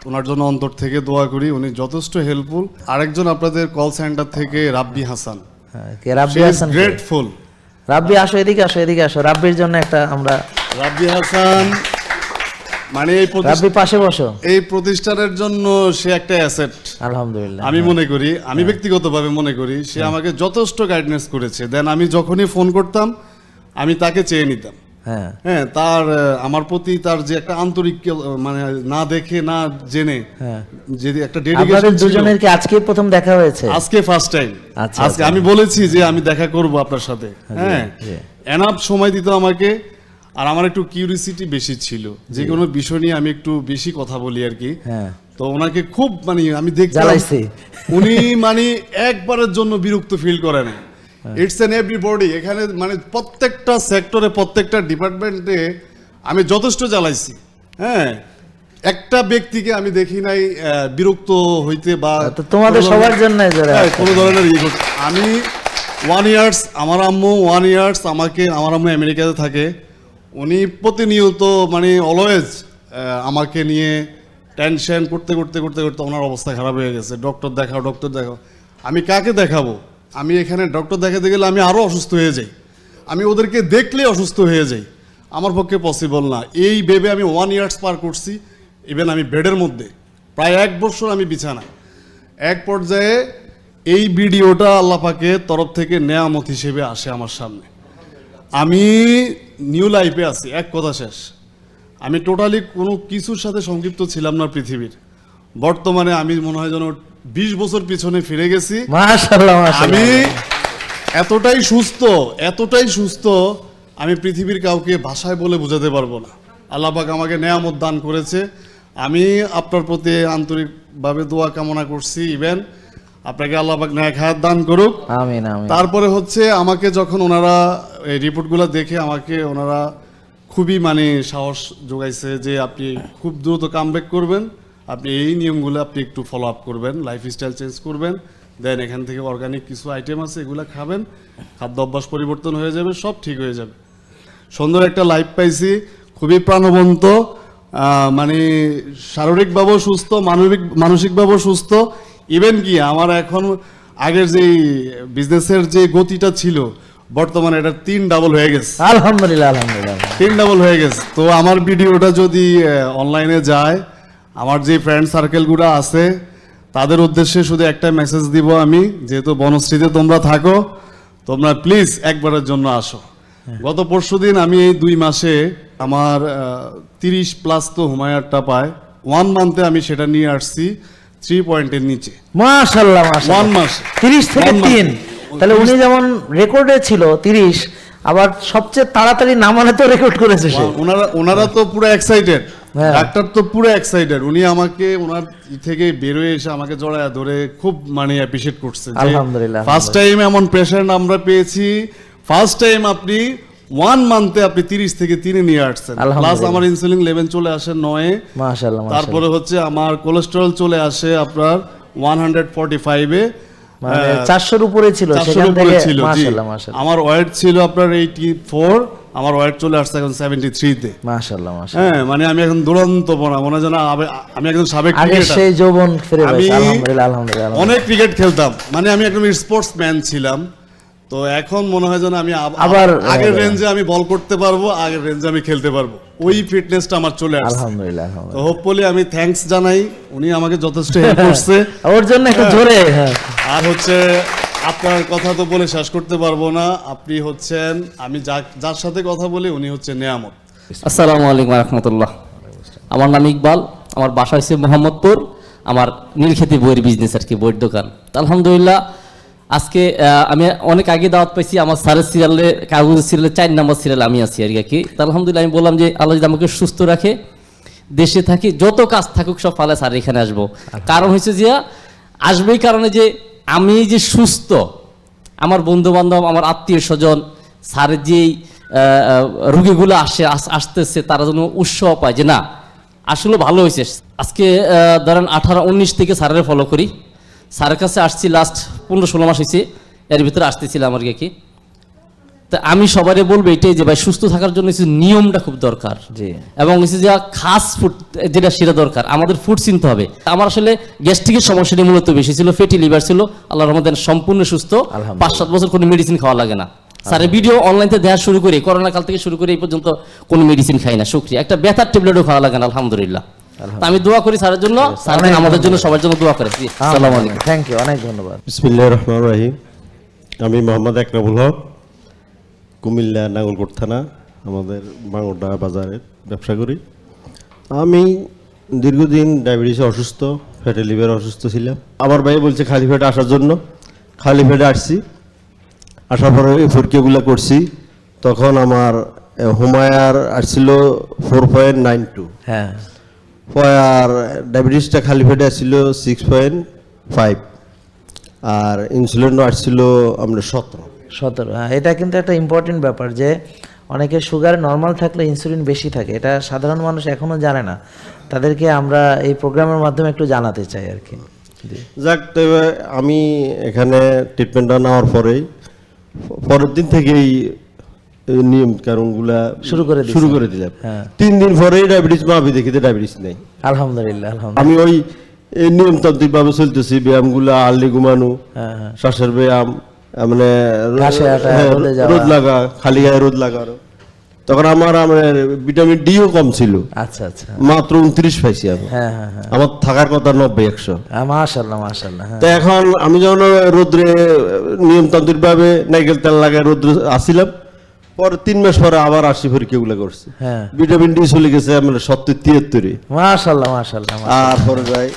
Speaker 5: ওনার জন্য অন্তর থেকে দোয়া করি, উনি যথেষ্ট হেল্পফুল। আরেকজন আপনাদের কল সেন্টার থেকে রাব্বি হাসান,
Speaker 6: হ্যাঁ, কে রাব্বি হাসান? কে?
Speaker 5: গ্রেটফুল।
Speaker 6: রাব্বি আসো, এদিকে আসো, এদিকে আসো। রাব্বির জন্য একটা আমরা,
Speaker 5: রাব্বি হাসান মানে
Speaker 6: রাব্বি পাশে বসো।
Speaker 5: এই প্রতিষ্ঠানের জন্য সে একটা অ্যাসেট
Speaker 6: আলহামদুলিল্লাহ।
Speaker 5: আমি মনে করি, আমি ব্যক্তিগতভাবে মনে করি সে আমাকে যথেষ্ট গাইডনেস করেছে। দেন আমি যখনই ফোন করতাম আমি তাকে চেয়ে নিতাম।
Speaker 6: হ্যাঁ,
Speaker 5: হ্যাঁ তার আমার প্রতি তার যে একটা আন্তরিক মানে না দেখে না জেনে
Speaker 6: হ্যাঁ।
Speaker 5: যে একটা
Speaker 6: আপনাদের
Speaker 5: ডেডিকেশন ছিল।
Speaker 6: দুজনের কি আজকে প্রথম দেখা হয়েছে?
Speaker 5: আজকে ফার্স্ট টাইম।
Speaker 6: আচ্ছা,
Speaker 5: আজকে
Speaker 6: আচ্ছা।
Speaker 5: আমি বলেছি যে আমি দেখা করব আপনার সাথে। হ্যাঁ
Speaker 6: জি।
Speaker 5: এনাফ সময় দিত আমাকে, আর আমার একটু কিউরিসিটি বেশি ছিল, যে কোনো বিষয় নিয়ে আমি একটু বেশি কথা বলি আর কি।
Speaker 6: হ্যাঁ,
Speaker 5: তো ওনাকে খুব মানে আমি দেখতাম
Speaker 6: জ্বালাইছি।
Speaker 5: উনি মানে একবারের জন্য বিরক্ত ফিল করে না। ইটস এন এভরিবডি, এখানে মানে প্রত্যেকটা সেক্টরে প্রত্যেকটা ডিপার্টমেন্টে আমি যথেষ্ট জ্বালাইছি। হ্যাঁ একটা ব্যক্তিকে আমি দেখি নাই বিরক্ত হইতে বা
Speaker 6: তো তোমাদের
Speaker 5: কোনো
Speaker 6: সবার
Speaker 5: ধরনের-
Speaker 6: জন্য
Speaker 5: হ্যাঁ, কোনো ধরনের ইয়ে করতে। আমি 1 ইয়ার্স, আমার আম্মু 1 ইয়ার্স আমাকে, আমার আম্মু আমেরিকাতে থাকে, উনি প্রতিনিয়ত মানে অলওয়েজ আমাকে নিয়ে টেনশন করতে করতে করতে করতে ওনার অবস্থা খারাপ হয়ে গেছে। ডক্টর দেখাও, ডক্টর দেখাও। আমি কাকে দেখাবো? আমি এখানে ডক্টর দেখাতে গেলে আমি আরও অসুস্থ হয়ে যাই, আমি ওদেরকে দেখলে অসুস্থ হয়ে যাই, আমার পক্ষে পসিবল না। এই ভেবে আমি 1 ইয়ার্স পার করছি। ইভেন আমি বেডের মধ্যে প্রায় 1 বছর আমি বিছানায়। এক পর্যায়ে এই ভিডিওটা আল্লাহ পাকের তরফ থেকে নেয়ামত হিসেবে আসে আমার সামনে। আমি নিউ লাইফে আছি, এক কথা শেষ। আমি টোটালি কোনো কিছুর সাথে সংযুক্ত ছিলাম না পৃথিবীর। বর্তমানে আমি মনে হয় যেন 20 বছর পিছনে ফিরে গেছি।
Speaker 6: মাশাআল্লাহ,
Speaker 5: আমি
Speaker 6: মাশাআল্লাহ।
Speaker 5: এতটাই সুস্থ আমি পৃথিবীর কাউকে ভাষায় বলে বোঝাতে পারবো না। আল্লাহ পাক আমাকে নেয়ামত দান করেছে। আমি আপনার প্রতি আন্তরিকভাবে দোয়া কামনা করছি। ইভেন আপনাকে আল্লাহ পাক নেক হায়াত দান করুক।
Speaker 6: আমিন, আমিন।
Speaker 5: তারপরে হচ্ছে আমাকে যখন ওনারা এই রিপোর্টগুলো দেখে আমাকে ওনারা খুবই মানে সাহস যোগাইছে যে আপনি খুব দ্রুত কামব্যাক করবেন, আপনি এই নিয়মগুলো আপনি একটু ফলো আপ করবেন, লাইফস্টাইল চেঞ্জ করবেন, দেন এখান থেকে অর্গানিক কিছু আইটেম আছে এগুলো খাবেন, খাদ্য অভ্যাস পরিবর্তন হয়ে যাবে, সব ঠিক হয়ে যাবে। সুন্দর একটা লাইফ পাইছি, খুবই প্রাণবন্ত, মানে শারীরিকভাবেও সুস্থ, মানসিকভাবেও সুস্থ। ইভেন কি আমার এখন আগের যে বিজনেসের যে গতিটা ছিল বর্তমানে এটা 3 ডাবল হয়ে গেছে।
Speaker 6: আলহামদুলিল্লাহ, আলহামদুলিল্লাহ।
Speaker 5: 3 ডাবল হয়ে গেছে। তো আমার ভিডিওটা যদি অনলাইনে যায়, আমার যে ফ্রেন্ড সার্কেলগুলো আছে তাদের উদ্দেশ্যে শুধু একটা মেসেজ দিব আমি, যেহেতু বনশ্রীতে তোমরা থাকো, তোমরা প্লিজ একবারের জন্য আসো। গত পরশুদিন আমি এই 2 মাসে আমার 30+ তো হুমায়ারটা পায়, 1 মান্থে আমি সেটা নিয়ে আসছি 3 পয়েন্টের নিচে।
Speaker 6: মাশাআল্লাহ, মাশাআল্লাহ।
Speaker 5: 1 মাসে
Speaker 6: 30 থেকে
Speaker 5: 1
Speaker 6: 3।
Speaker 5: মাসে।
Speaker 6: তাহলে উনি যেমন রেকর্ডে ছিল 30, আবার সবচেয়ে তাড়াতাড়ি নামানে তো রেকর্ড করেছে সে।
Speaker 5: ওনারা তো পুরো এক্সাইটেড,
Speaker 6: হ্যাঁ।
Speaker 5: ডাক্তার তো পুরো এক্সাইটেড। উনি আমাকে ওনার থেকে বেরোয় এসে আমাকে জড়ায় ধরে খুব মানে অ্যাপ্রিশিয়েট করছে।
Speaker 6: আলহামদুলিল্লাহ,
Speaker 5: ফার্স্ট টাইম এমন পেশেন্ট আমরা পেয়েছি, ফার্স্ট টাইম আপনি 1 মান্থে আপনি 30 থেকে 3 নিয়ে আসছেন। প্লাস
Speaker 6: আলহামদুলিল্লাহ।
Speaker 5: আমার ইনসুলিন লেভেল চলে আসে 9-এ।
Speaker 6: মাশাআল্লাহ,
Speaker 5: তারপরে হচ্ছে আমার কোলেস্টেরল চলে আসে আপনার 145-এ,
Speaker 6: মানে 400-র উপরে ছিল,
Speaker 5: 400-র
Speaker 6: সেখান
Speaker 5: উপরে
Speaker 6: থেকে
Speaker 5: ছিল, জি।
Speaker 6: মাশাআল্লাহ, মাশাআল্লাহ।
Speaker 5: আমার ওয়েট ছিল আপনার 84, আমার ওয়েট চলে আসছে এখন 73-তে।
Speaker 6: মাশাআল্লাহ, মাশাআল্লাহ।
Speaker 5: হ্যাঁ মানে আমি এখন দুরন্ত পড়া মনে হয় যেন আমি একজন সাবেক
Speaker 6: আগে
Speaker 5: ক্রিকেটার।
Speaker 6: সেই যৌবন ফিরে
Speaker 5: আমি
Speaker 6: পেয়েছে। আলহামদুলিল্লাহ, আলহামদুলিল্লাহ।
Speaker 5: অনেক ক্রিকেট খেলতাম, মানে আমি একদম স্পোর্টসম্যান ছিলাম। তো এখন মনে হয় যেন আমি
Speaker 6: আবার
Speaker 5: আগের রেঞ্জে আমি বল করতে পারবো, আগের রেঞ্জে আমি খেলতে পারবো, ওই ফিটনেসটা আমার চলে আসছে।
Speaker 6: আলহামদুলিল্লাহ,
Speaker 5: তো
Speaker 6: আলহামদুলিল্লাহ।
Speaker 5: হোপফুলি আমি থ্যাঙ্কস জানাই, উনি আমাকে যথেষ্ট হেল্প করছে।
Speaker 6: ওর জন্য একটু জোরে, হ্যাঁ।
Speaker 5: আর হচ্ছে আপনার কথা তো বলে শেষ করতে পারবো না। আপনি হচ্ছেন, আমি যার সাথে কথা বলি উনি হচ্ছে নেয়ামত।
Speaker 9: আসসালামু আলাইকুম রহমতুল্লাহ। আমার নাম ইকবাল, আমার বাসা হচ্ছে মোহাম্মদপুর, আমার নীলক্ষেতি বইয়ের বিজনেস আর কি, বইয়ের দোকান। তো আলহামদুলিল্লাহ আজকে আমি অনেক আগে দাওয়াত পাইছি, আমার স্যারের সিরিয়ালে, কাগজের সিরিয়ালে 4 নম্বর সিরিয়াল আমি আছি আর কি। তো আলহামদুলিল্লাহ আমি বললাম যে আল্লাহ যদি আমাকে সুস্থ রাখে, দেশে থাকি, যত কাজ থাকুক সব ফালে স্যার এখানে আসবো। কারণ হচ্ছে যে আসবেই কারণে যে আমি যে সুস্থ, আমার বন্ধু বান্ধব, আমার আত্মীয় স্বজন, স্যারের যেই রুগীগুলো আসতেছে তারা যেন উৎসাহ পায় যে না আসলে ভালো হয়েছে। আজকে ধরেন 18-19 থেকে স্যারের ফলো করি, স্যারের কাছে আসছি লাস্ট 15-16 মাস হয়েছে, এর ভিতরে আসতেছিলাম আর কি। তা আমি সবাই বলবো এটাই যে ভাই সুস্থ থাকার জন্য নিয়মটা খুব দরকার, এবং যে খাস ফুড যেটা সেটা দরকার, আমাদের ফুড চিনতে হবে। আমার আসলে গ্যাস্ট্রিকের সমস্যাটি মূলত বেশি ছিল, ফ্যাটি লিভার ছিল, আল্লাহর রহমতে সম্পূর্ণ সুস্থ, 5-7 বছর কোনো মেডিসিন খাওয়া লাগে না। স্যারের ভিডিও অনলাইনে দেখা শুরু করি, করোনা কাল থেকে শুরু করে এই পর্যন্ত কোনো মেডিসিন খাই না, শুকরিয়া। একটা ব্যথার ট্যাবলেটও খাওয়া লাগে না, আলহামদুলিল্লাহ। আমি দোয়া করি স্যারের জন্য, স্যার আমাদের জন্য, সবার জন্য দোয়া করে। আসসালামু আলাইকুম।
Speaker 6: থ্যাংক ইউ, অনেক ধন্যবাদ।
Speaker 10: বিসমিল্লাহির রহমানির রহিম। আমি মোহাম্মদ একরামুল হক, কুমিল্লা নাঙ্গলকোট থানা, আমাদের বাঙ্গোডা বাজারে ব্যবসা করি। আমি দীর্ঘদিন ডায়াবেটিসে অসুস্থ, ফ্যাটি লিভার অসুস্থ ছিলাম। আমার ভাই বলছে খালি পেটে আসার জন্য, খালি পেটে আসছি। আসার পরে এই পরীক্ষাগুলো করছি, তখন আমার হুমায়ার আসছিল 4.92,
Speaker 6: হ্যাঁ,
Speaker 10: আর ডায়াবেটিসটা খালি পেটে আসছিল 6.5, আর ইনসুলিনও আসছিল আমরা 17।
Speaker 6: হ্যাঁ, এটা কিন্তু একটা ইম্পর্টেন্ট ব্যাপার যে অনেকের সুগার নর্মাল থাকলে ইনসুলিন বেশি থাকে, এটা সাধারণ মানুষ এখনো জানে না। তাদেরকে আমরা এই প্রোগ্রামের মাধ্যমে একটু জানাতে চাই আর কি।
Speaker 10: যাক, তবে আমি এখানে ট্রিটমেন্টটা নেওয়ার পরের দিন থেকেই নিয়ম কারণগুলা শুরু করে দিলাম। 3 দিন পরেই ডায়াবেটিস মাপি, দেখিতে ডায়াবেটিস নেই,
Speaker 6: আলহামদুলিল্লাহ।
Speaker 10: আমি ওই নিয়মতান্ত্রিক ভাবে চলতেছি, ব্যায়ামগুলা আর্লি ঘুমানো, শ্বাসের ব্যায়াম, মানে রোদ লাগা, খালি গায়ে রোদ লাগানো। তখন আমার ভিটামিন ডিও কম ছিল,
Speaker 6: আচ্ছা আচ্ছা,
Speaker 10: মাত্র 29 পাইছি আমি। আমার থাকার কথা 90-100।
Speaker 6: মাশাআল্লাহ মাশাআল্লাহ।
Speaker 10: তো এখন আমি যখন রোদ্রে নিয়মতান্ত্রিক ভাবে নাইকেল তেল লাগায় রোদ্রে আসছিলাম, পরে 3 মাস পরে আবার আসি পরীক্ষাগুলো করছি, ভিটামিন ডি চলে গেছে আমার 70-73।
Speaker 6: মাশাআল্লাহ মাশাআল্লাহ।
Speaker 10: আর পরে যাই,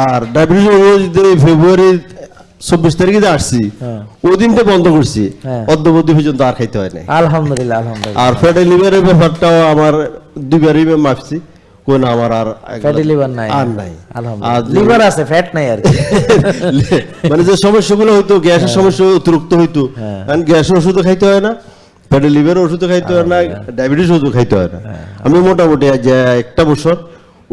Speaker 10: আর ডায়াবেটিস ফেব্রুয়ারি 24 তারিখে আসছি, ওই দিনটা বন্ধ করছি, অদ্যবধি পর্যন্ত আর খাইতে হয় না,
Speaker 6: আলহামদুলিল্লাহ আলহামদুলিল্লাহ।
Speaker 10: আর ফ্যাটি লিভারের ব্যাপারটাও আমার 2বারই মাপছি, কোন আমার আর
Speaker 6: ফ্যাটি লিভার নাই,
Speaker 10: আর নাই,
Speaker 6: আলহামদুলিল্লাহ। লিভার আছে, ফ্যাট নাই আর কি।
Speaker 10: মানে যে সমস্যাগুলো হইতো, গ্যাসের সমস্যা অতিরিক্ত হইতো, কারণ গ্যাসের ওষুধও খাইতে হয় না, ফ্যাটি লিভারের ওষুধও খাইতে হয় না, ডায়াবেটিস ওষুধও খাইতে হয় না। আমি মোটামুটি যে 1 বছর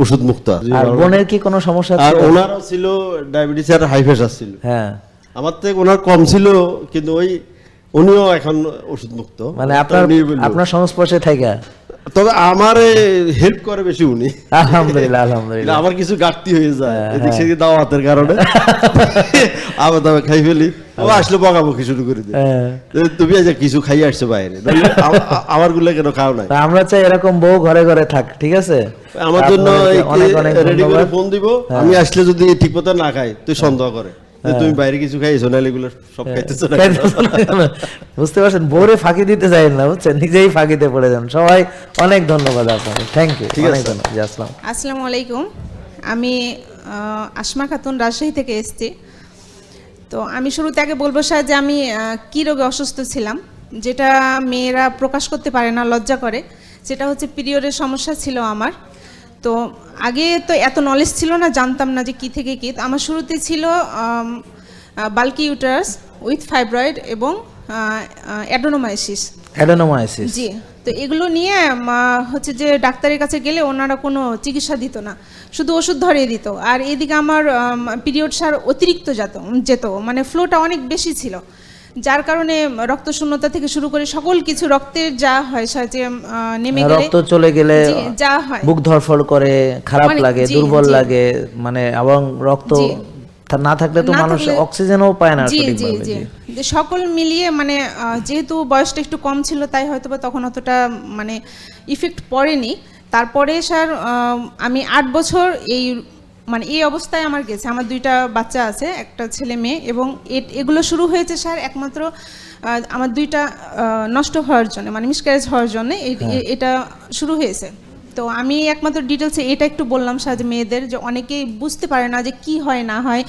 Speaker 10: ওষুধ মুক্ত।
Speaker 6: আর বোনের কি কোনো সমস্যা ছিল?
Speaker 10: আর ওনারও ছিল ডায়াবেটিস আর হাই প্রেসার ছিল,
Speaker 6: হ্যাঁ,
Speaker 10: আমার থেকে ওনার কম ছিল, কিন্তু উনিও এখন ওষুধ মুক্ত।
Speaker 6: মানে আপনার সংস্পর্শে থাকা,
Speaker 10: তবে আমার হেল্প করে বেশি উনি,
Speaker 6: আলহামদুলিল্লাহ আলহামদুলিল্লাহ।
Speaker 10: আমার কিছু ঘাটতি হয়ে যায় এদিক সেদিক দাওয়াতের কারণে, আবার দাওয়া খাই ফেলি, ও আসলে বকাবকি শুরু করে দিই, তুমি আজ কিছু খাই আসছো বাইরে, আমার গুলো কেন খাও নাই।
Speaker 6: আমরা চাই এরকম বউ ঘরে ঘরে থাক, ঠিক আছে?
Speaker 10: আমার জন্য রেডি করে ফোন দিব, আমি আসলে যদি ঠিক মতো না খাই তুই সন্দেহ করে তুমি বাইরে কিছু খাইছো, নাহলে এগুলো সব খাইতেছো না।
Speaker 6: বুঝতে পারছেন, বউরে ফাঁকি দিতে চাই না, বুঝছেন, নিজেই ফাঁকিতে পড়ে যান। সবাই অনেক ধন্যবাদ আপনাকে, থ্যাংক ইউ, অনেক ধন্যবাদ।
Speaker 4: আসসালামু আলাইকুম, আমি আসমা খাতুন, রাজশাহী থেকে এসেছি। তো আমি শুরুতে আগে বলবো স্যার যে আমি কী রোগে অসুস্থ ছিলাম, যেটা মেয়েরা প্রকাশ করতে পারে না, লজ্জা করে, যেটা হচ্ছে পিরিয়ডের সমস্যা ছিল আমার। তো আগে তো এত নলেজ ছিল না, জানতাম না যে কী থেকে কী। আমার শুরুতে ছিল বাল্কি ইউটারাস উইথ ফাইব্রয়েড এবং অ্যাডেনোমাইসিস। জি, তো এগুলো নিয়ে হচ্ছে যে ডাক্তারের কাছে গেলে ওনারা কোনো চিকিৎসা দিত না, শুধু ওষুধ ধরিয়ে দিত। আর এদিকে আমার পিরিয়ড সার অতিরিক্ত যেত, মানে ফ্লোটা অনেক বেশি ছিল, যার কারণে রক্ত শূন্যতা থেকে শুরু করে সকল কিছু রক্তের যা হয় যে নেমে গেলে,
Speaker 6: রক্ত চলে গেলে
Speaker 4: যা হয়,
Speaker 6: বুক ধড়ফড় করে, খারাপ লাগে, দুর্বল লাগে, মানে এবং রক্ত না থাকলে তো মানুষ অক্সিজেনও পায় না সঠিকভাবে।
Speaker 4: সকল মিলিয়ে মানে যেহেতু বয়সটা একটু কম ছিল, তাই হয়তো বা তখন অতটা মানে ইফেক্ট পড়েনি। তারপরে স্যার আমি 8 বছর এই মানে এই অবস্থায় আমার গেছে। আমার 2টা বাচ্চা আছে, একটা ছেলে মেয়ে, এবং এগুলো শুরু হয়েছে স্যার একমাত্র আমার 2টা নষ্ট হওয়ার জন্য, মানে মিসক্যারেজ হওয়ার জন্য এটা শুরু হয়েছে। তো আমি একমাত্র ডিটেলসে এটা একটু বললাম স্যার, যে মেয়েদের যে অনেকেই বুঝতে পারে না যে কি হয় না হয়,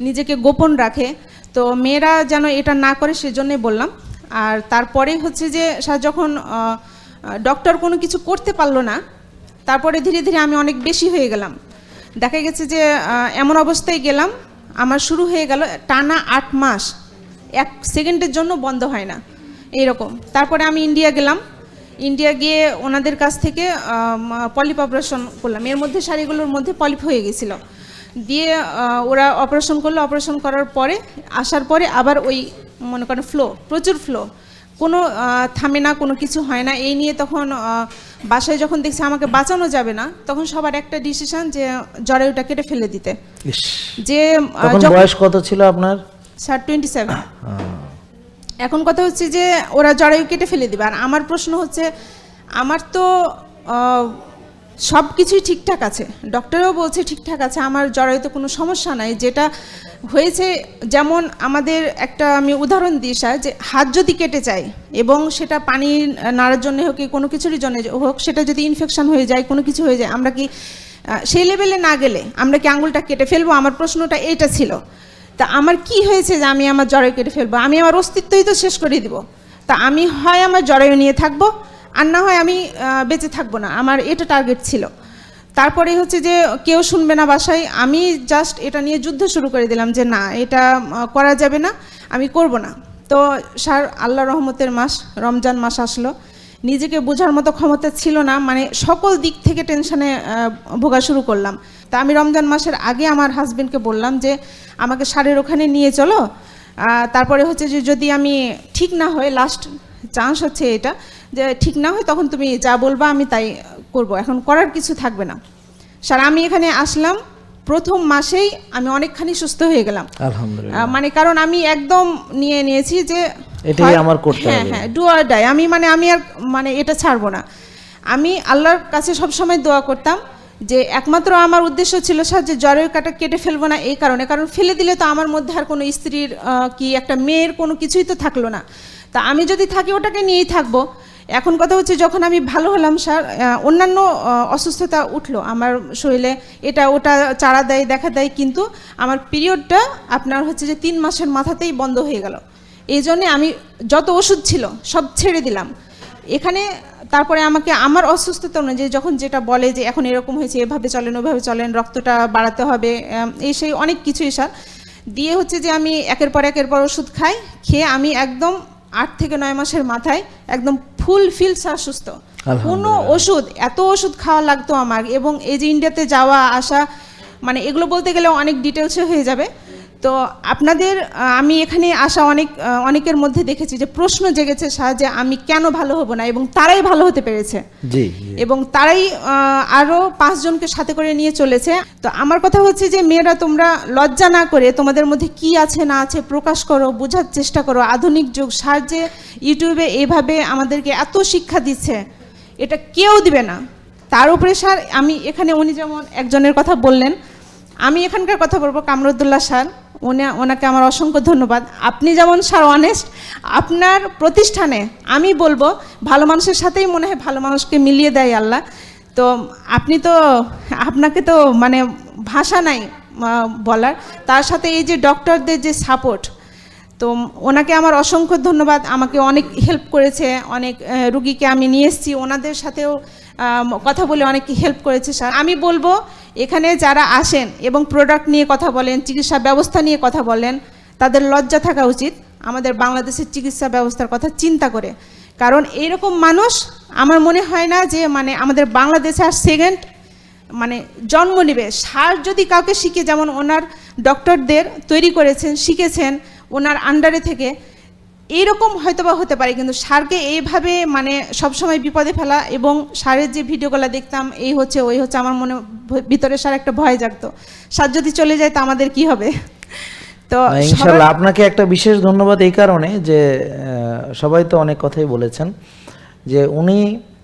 Speaker 4: নিজেকে গোপন রাখে, তো মেয়েরা যেন এটা না করে সেজন্যই বললাম। আর তারপরে হচ্ছে যে স্যার যখন ডক্টর কোনো কিছু করতে পারলো না, তারপরে ধীরে ধীরে আমি অনেক বেশি হয়ে গেলাম। দেখা গেছে যে এমন অবস্থায় গেলাম, আমার শুরু হয়ে গেল টানা 8 মাস 1 সেকেন্ডের জন্য বন্ধ হয় না এইরকম। তারপরে আমি ইন্ডিয়া গেলাম, ইন্ডিয়া গিয়ে ওনাদের কাছ থেকে পলিপ অপারেশন করলাম। এর মধ্যে শাড়িগুলোর মধ্যে পলিপ হয়ে গেছিলো, দিয়ে ওরা অপারেশন করলো। অপারেশন করার পরে আসার পরে আবার ওই মনে করেন প্রচুর ফ্লো, কোনো থামে না, কোনো কিছু হয় না। এই নিয়ে তখন বাসায় যখন দেখছি আমাকে বাঁচানো যাবে না, তখন সবার একটা ডিসিশন যে জরায়ুটা কেটে ফেলে দিতে। যে
Speaker 6: বয়স কত ছিল আপনার?
Speaker 4: স্যার 27। এখন কথা হচ্ছে যে ওরা জরায়ু কেটে ফেলে দিবে, আর আমার প্রশ্ন হচ্ছে আমার তো সব কিছুই ঠিকঠাক আছে, ডক্টরও বলছে ঠিকঠাক আছে, আমার জরায়ুতে কোনো সমস্যা নাই। যেটা হয়েছে, যেমন আমাদের একটা আমি উদাহরণ দিই স্যার, যে হাত যদি কেটে যায় এবং সেটা পানি নাড়ার জন্য হোক, কোনো কিছুরই জন্য হোক, সেটা যদি ইনফেকশন হয়ে যায়, কোনো কিছু হয়ে যায়, আমরা কি সেই লেভেলে না গেলে আমরা কি আঙুলটা কেটে ফেলবো? আমার প্রশ্নটা এটা ছিল। তা আমার কি হয়েছে যে আমি আমার জরায়ু কেটে ফেলবো? আমি আমার অস্তিত্বই তো শেষ করে দিব। তা আমি হয় আমার জরায়ু নিয়ে থাকবো, আর না হয় আমি বেঁচে থাকবো না। আমার এটা টার্গেট ছিল। তারপরে হচ্ছে যে কেউ শুনবে না বাসায়, আমি জাস্ট এটা নিয়ে যুদ্ধ শুরু করে দিলাম যে না, এটা করা যাবে না, আমি করব না। তো স্যার আল্লাহ রহমতের মাস রমজান মাস আসলো, নিজেকে বোঝার মতো ক্ষমতা ছিল না, মানে সকল দিক থেকে টেনশনে ভোগা শুরু করলাম। তা আমি রমজান মাসের আগে আমার হাজবেন্ডকে বললাম যে আমাকে স্যারের ওখানে নিয়ে চলো, তারপরে হচ্ছে যে যদি আমি ঠিক না হয়, লাস্ট চান্স হচ্ছে এটা, যে ঠিক না হয় তখন তুমি যা বলবা আমি তাই করব, এখন করার কিছু থাকবে না। স্যার আমি এখানে আসলাম, প্রথম মাসেই আমি অনেকখানি সুস্থ হয়ে গেলাম
Speaker 6: আলহামদুলিল্লাহ।
Speaker 4: মানে কারণ আমি একদম নিয়ে নিয়েছি যে
Speaker 6: এটাই আমার করতে হবে।
Speaker 4: হ্যাঁ, ডু অর ডাই। আমি আর মানে এটা ছাড়বো না। আমি আল্লাহর কাছে সবসময় দোয়া করতাম যে একমাত্র আমার উদ্দেশ্য ছিল স্যার যে জরায়ু কাটা কেটে ফেলবো না, এই কারণে, কারণ ফেলে দিলে তো আমার মধ্যে আর কোনো স্ত্রীর কি একটা মেয়ের কোনো কিছুই তো থাকলো না। তা আমি যদি থাকি ওটাকে নিয়েই থাকবো। এখন কথা হচ্ছে যখন আমি ভালো হলাম স্যার, অন্যান্য অসুস্থতা উঠলো আমার শরীরে, এটা ওটা চাড়া দেয়, দেখা দেয়, কিন্তু আমার পিরিয়ডটা আপনার হচ্ছে যে 3 মাসের মাথাতেই বন্ধ হয়ে গেল। এই জন্যে আমি যত ওষুধ ছিল সব ছেড়ে দিলাম এখানে। তারপরে আমাকে আমার অসুস্থতা অনুযায়ী যখন যেটা বলে যে এখন এরকম হয়েছে, এভাবে চলেন, ওভাবে চলেন, রক্তটা বাড়াতে হবে, এই সেই অনেক কিছুই স্যার দিয়ে হচ্ছে যে আমি একের পর ওষুধ খাই। খেয়ে আমি একদম 8 থেকে 9 মাসের মাথায় একদম ফুলফিল স্যার সুস্থ। কোনো ওষুধ, এত ওষুধ খাওয়া লাগতো আমার। এবং এই যে ইন্ডিয়াতে যাওয়া আসা, মানে এগুলো বলতে গেলে অনেক ডিটেলসে হয়ে যাবে। তো আপনাদের আমি এখানে আসা অনেকের মধ্যে দেখেছি যে প্রশ্ন জেগেছে স্যার যে আমি কেন ভালো হব না, এবং তারাই ভালো হতে পেরেছে।
Speaker 6: জি।
Speaker 4: এবং তারাই আরও 5 জনকে সাথে করে নিয়ে চলেছে। তো আমার কথা হচ্ছে যে মেয়েরা তোমরা লজ্জা না করে তোমাদের মধ্যে কি আছে না আছে প্রকাশ করো, বোঝার চেষ্টা করো। আধুনিক যুগ, স্যার যে ইউটিউবে এইভাবে আমাদেরকে এত শিক্ষা দিচ্ছে, এটা কেউ দিবে না। তার উপরে স্যার আমি এখানে, উনি যেমন একজনের কথা বললেন, আমি এখানকার কথা বলবো কামরুদ্দোল্লা স্যার, ওনাকে আমার অসংখ্য ধন্যবাদ। আপনি যেমন স্যার অনেস্ট, আপনার প্রতিষ্ঠানে আমি বলবো ভালো মানুষের সাথেই মনে হয় ভালো মানুষকে মিলিয়ে দেয় আল্লাহ। তো আপনাকে তো মানে ভাষা নাই বলার। তার সাথে এই যে ডক্টরদের যে সাপোর্ট, তো ওনাকে আমার অসংখ্য ধন্যবাদ। আমাকে অনেক হেল্প করেছে, অনেক রুগীকে আমি নিয়ে এসেছি, ওনাদের সাথেও কথা বলে অনেক হেল্প করেছে স্যার। আমি বলবো এখানে যারা আসেন এবং প্রোডাক্ট নিয়ে কথা বলেন, চিকিৎসা ব্যবস্থা নিয়ে কথা বলেন, তাদের লজ্জা থাকা উচিত আমাদের বাংলাদেশের চিকিৎসা ব্যবস্থার কথা চিন্তা করে। কারণ এইরকম মানুষ আমার মনে হয় না যে মানে আমাদের বাংলাদেশে আর সেকেন্ড মানে জন্ম নেবে। স্যার যদি কাউকে শিখে, যেমন ওনার ডক্টরদের তৈরি করেছেন, শিখেছেন ওনার আন্ডারে থেকে, এইরকম হয়তোবা হতে পারে, কিন্তু স্যারকে এইভাবে মানে সবসময় বিপদে ফেলা, এবং স্যারের যে ভিডিওগুলো দেখতাম এই হচ্ছে ওই হচ্ছে, আমার মনে ভিতরে স্যার একটা ভয় জাগতো, স্যার যদি চলে যায় তো আমাদের কি হবে। তো
Speaker 6: ইনশাআল্লাহ আপনাকে একটা বিশেষ ধন্যবাদ এই কারণে যে সবাই তো অনেক কথাই বলেছেন যে উনি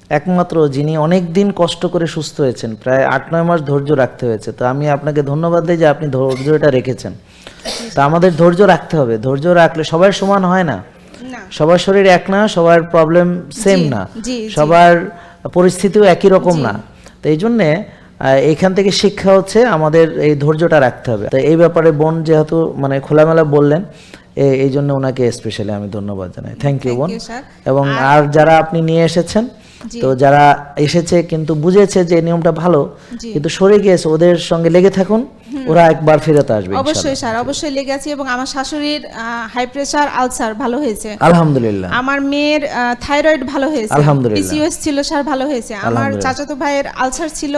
Speaker 6: একমাত্র যিনি অনেক দিন কষ্ট করে সুস্থ হয়েছেন, প্রায় 8-9 মাস ধৈর্য রাখতে হয়েছে। তো আমি আপনাকে ধন্যবাদ দিই যে আপনি ধৈর্যটা রেখেছেন। তা আমাদের ধৈর্য রাখতে হবে, ধৈর্য রাখলে সবার সমান হয় না,
Speaker 4: না
Speaker 6: সবার শরীর এক না, সবার প্রবলেম সেম
Speaker 4: জি,
Speaker 6: না,
Speaker 4: জি, জি।
Speaker 6: সবার পরিস্থিতিও একই রকম
Speaker 4: জি।
Speaker 6: না। তো এই জন্যে এইখান থেকে শিক্ষা হচ্ছে আমাদের এই ধৈর্যটা রাখতে হবে। তো এই ব্যাপারে বোন যেহেতু মানে খোলামেলা বললেন, এই জন্য ওনাকে স্পেশালি আমি ধন্যবাদ জানাই। থ্যাংক ইউ
Speaker 4: Thank
Speaker 6: বোন।
Speaker 4: you, sir.
Speaker 6: এবং আর যারা আপনি নিয়ে এসেছেন,
Speaker 4: জি।
Speaker 6: তো যারা এসেছে কিন্তু বুঝেছে যে এই নিয়মটা ভালো,
Speaker 4: জি।
Speaker 6: কিন্তু সরে গিয়েছে, ওদের সঙ্গে লেগে থাকুন, ওরা একবার ফেরত আসবে ইনশাআল্লাহ।
Speaker 4: অবশ্যই স্যার, অবশ্যই লেগে আছি। এবং আমার শাশুড়ির হাই প্রেসার আলসার ভালো হয়েছে,
Speaker 6: আলহামদুলিল্লাহ।
Speaker 4: আমার মেয়ের থাইরয়েড ভালো হয়েছে,
Speaker 6: আলহামদুলিল্লাহ।
Speaker 4: পিসিওএস ছিল স্যার ভালো হয়েছে, আমার
Speaker 6: আলহামদুলিল্লাহ।
Speaker 4: চাচাতো ভাইয়ের আলসার ছিল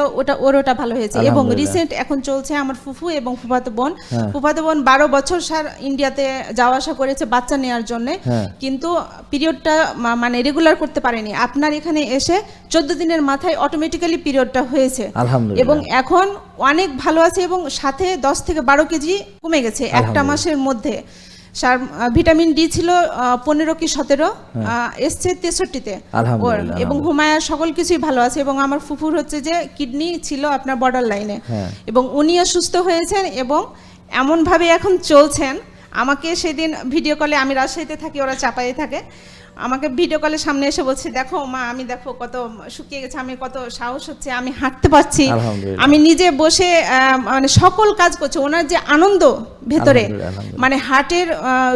Speaker 4: ওটা ভালো হয়েছে। এবং
Speaker 6: আলহামদুলিল্লাহ।
Speaker 4: রিসেন্ট এখন চলছে আমার ফুফু এবং ফুফাতো বোন।
Speaker 6: হ্যাঁ।
Speaker 4: ফুফাতো বোন 12 বছর স্যার ইন্ডিয়াতে যাওয়া আসা করেছে বাচ্চা নেওয়ার জন্য,
Speaker 6: হ্যাঁ।
Speaker 4: কিন্তু পিরিয়ডটা মানে রেগুলার করতে পারেনি। আপনার এখানে এসে 14 দিনের মাথায় অটোমেটিক্যালি পিরিয়ডটা হয়েছে
Speaker 6: আলহামদুলিল্লাহ।
Speaker 4: এবং এখন অনেক ভালো আছে এবং সাথে 10 থেকে 12 কেজি কমে গেছে একটা
Speaker 6: আলহামদুলিল্লাহ।
Speaker 4: মাসের মধ্যে। স্যার ভিটামিন ডি ছিল 15 কি 17, এসছে 63-তে।
Speaker 6: আলহামদুলিল্লাহ,
Speaker 4: এবং হুমায়া সকল কিছুই ভালো আছে। এবং আমার ফুফুর হচ্ছে যে কিডনি ছিল আপনার বর্ডার লাইনে,
Speaker 6: হ্যাঁ।
Speaker 4: এবং উনিও সুস্থ হয়েছেন এবং এমনভাবে এখন চলছেন। আমাকে সেদিন ভিডিও কলে, আমি রাজশাহীতে থাকি, ওরা চাপায়ে থাকে, আমাকে ভিডিও কলের সামনে এসে বলছে, দেখো মা, আমি দেখো কত শুকিয়ে গেছে, আমি কত সাহস হচ্ছে, আমি হাঁটতে পারছি,
Speaker 6: আলহামদুলিল্লাহ।
Speaker 4: আমি নিজে বসে মানে সকল কাজ করছি। ওনার যে আনন্দ ভেতরে,
Speaker 6: আলহামদুলিল্লাহ, আলহামদুলিল্লাহ।
Speaker 4: মানে হার্টের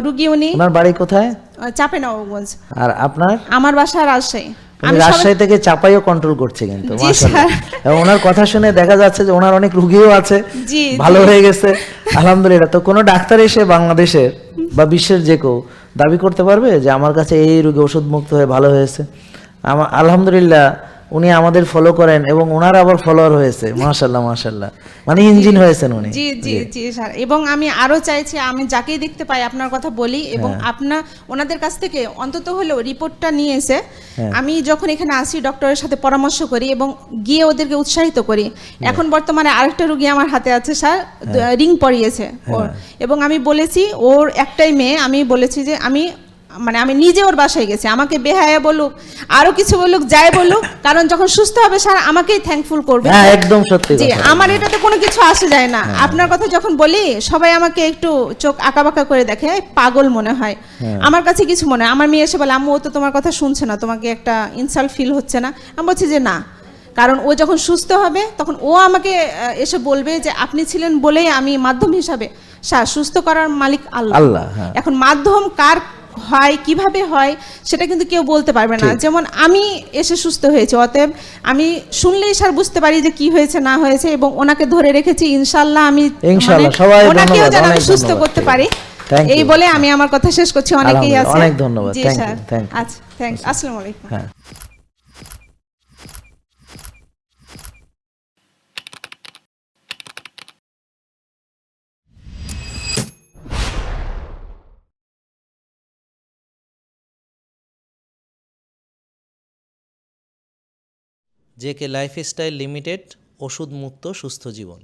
Speaker 4: রুগী উনি,
Speaker 6: ওনার বাড়ি কোথায়?
Speaker 4: চাপে নবগঞ্জ।
Speaker 6: আর আপনার?
Speaker 4: আমার বাসা রাজশাহী।
Speaker 6: উনি রাজশাহী থেকে চাপাইও কন্ট্রোল করছে কিন্তু,
Speaker 4: জি,
Speaker 6: মাশাআল্লাহ।
Speaker 4: স্যার।
Speaker 6: এবং ওনার কথা শুনে দেখা যাচ্ছে যে ওনার অনেক রুগীও আছে,
Speaker 4: জি,
Speaker 6: ভালো
Speaker 4: জি।
Speaker 6: হয়ে গেছে আলহামদুলিল্লাহ। তো কোনো ডাক্তার এসে বাংলাদেশের বা বিশ্বের যে কেউ দাবি করতে পারবে যে আমার কাছে এই রোগী ওষুধ মুক্ত হয়ে ভালো হয়েছে? আলহামদুলিল্লাহ উনি আমাদের ফলো করেন এবং ওনার আবার ফলোয়ার হয়েছে, মাশাআল্লাহ মাশাআল্লাহ, মানে ইঞ্জিন হয়েছেন উনি।
Speaker 4: জি জি জি স্যার। এবং আমি আরো চাইছি, আমি যাকেই দেখতে পাই আপনার কথা বলি, এবং ওনাদের কাছ থেকে অন্তত হলেও রিপোর্টটা নিয়ে এসে আমি যখন এখানে আসি ডক্টরের সাথে পরামর্শ করি এবং গিয়ে ওদেরকে উৎসাহিত করি। এখন বর্তমানে আরেকটা রোগী আমার হাতে আছে স্যার, রিং পরিয়েছে ওর, এবং আমি বলেছি ওর একটাই মেয়ে, আমি বলেছি যে আমি নিজে ওর বাসায় গেছি, আমাকে বেহায়া বলুক, আরো কিছু বলুক, যাই বলুক, কারণ যখন সুস্থ হবে স্যার আমাকেই থ্যাঙ্কফুল করবে।
Speaker 6: হ্যাঁ, একদম সত্যি
Speaker 4: জি,
Speaker 6: কথা।
Speaker 4: আমার এটাতে কোনো কিছু আসে যায় না। আপনার কথা যখন বলি সবাই আমাকে একটু চোখ আঁকাবাঁকা করে দেখে, পাগল মনে হয়। আমার কাছে কিছু মনে হয়, আমার মেয়ে এসে বলে, আম্মু ও তো তোমার কথা শুনছে না, তোমাকে একটা ইনসাল্ট ফিল হচ্ছে না? আমি বলছি যে না, কারণ ও যখন সুস্থ হবে তখন ও আমাকে এসে বলবে যে আপনি ছিলেন বলেই আমি মাধ্যম হিসাবে। স্যার, সুস্থ করার মালিক আল্লাহ।
Speaker 6: আল্লাহ, হ্যাঁ।
Speaker 4: এখন মাধ্যম কার হয়, কিভাবে হয়, সেটা কিন্তু কেউ বলতে পারবে না। যেমন আমি এসে সুস্থ হয়েছে, অতএব আমি শুনলেই স্যার বুঝতে পারি যে কি হয়েছে না হয়েছে, এবং ওনাকে ধরে রেখেছি। ইনশাআল্লাহ আমি
Speaker 6: ইনশাআল্লাহ, সবাই
Speaker 4: ওনাকেও
Speaker 6: ধন্যবাদ,
Speaker 4: যেন আমি
Speaker 6: অনেক
Speaker 4: সুস্থ
Speaker 6: ধন্যবাদ।
Speaker 4: করতে পারি,
Speaker 6: Thank you.
Speaker 4: এই বলে আমি আমার কথা শেষ করছি। অনেকেই আছে,
Speaker 6: অনেক ধন্যবাদ।
Speaker 4: জি
Speaker 6: Thank you,
Speaker 4: sir.
Speaker 6: thank you.
Speaker 4: আচ্ছা, থ্যাঙ্কস, আসসালামু আলাইকুম।
Speaker 6: হ্যাঁ।
Speaker 11: জেকে লাইফস্টাইল লিমিটেড, ওষুধ মুক্ত সুস্থ জীবন।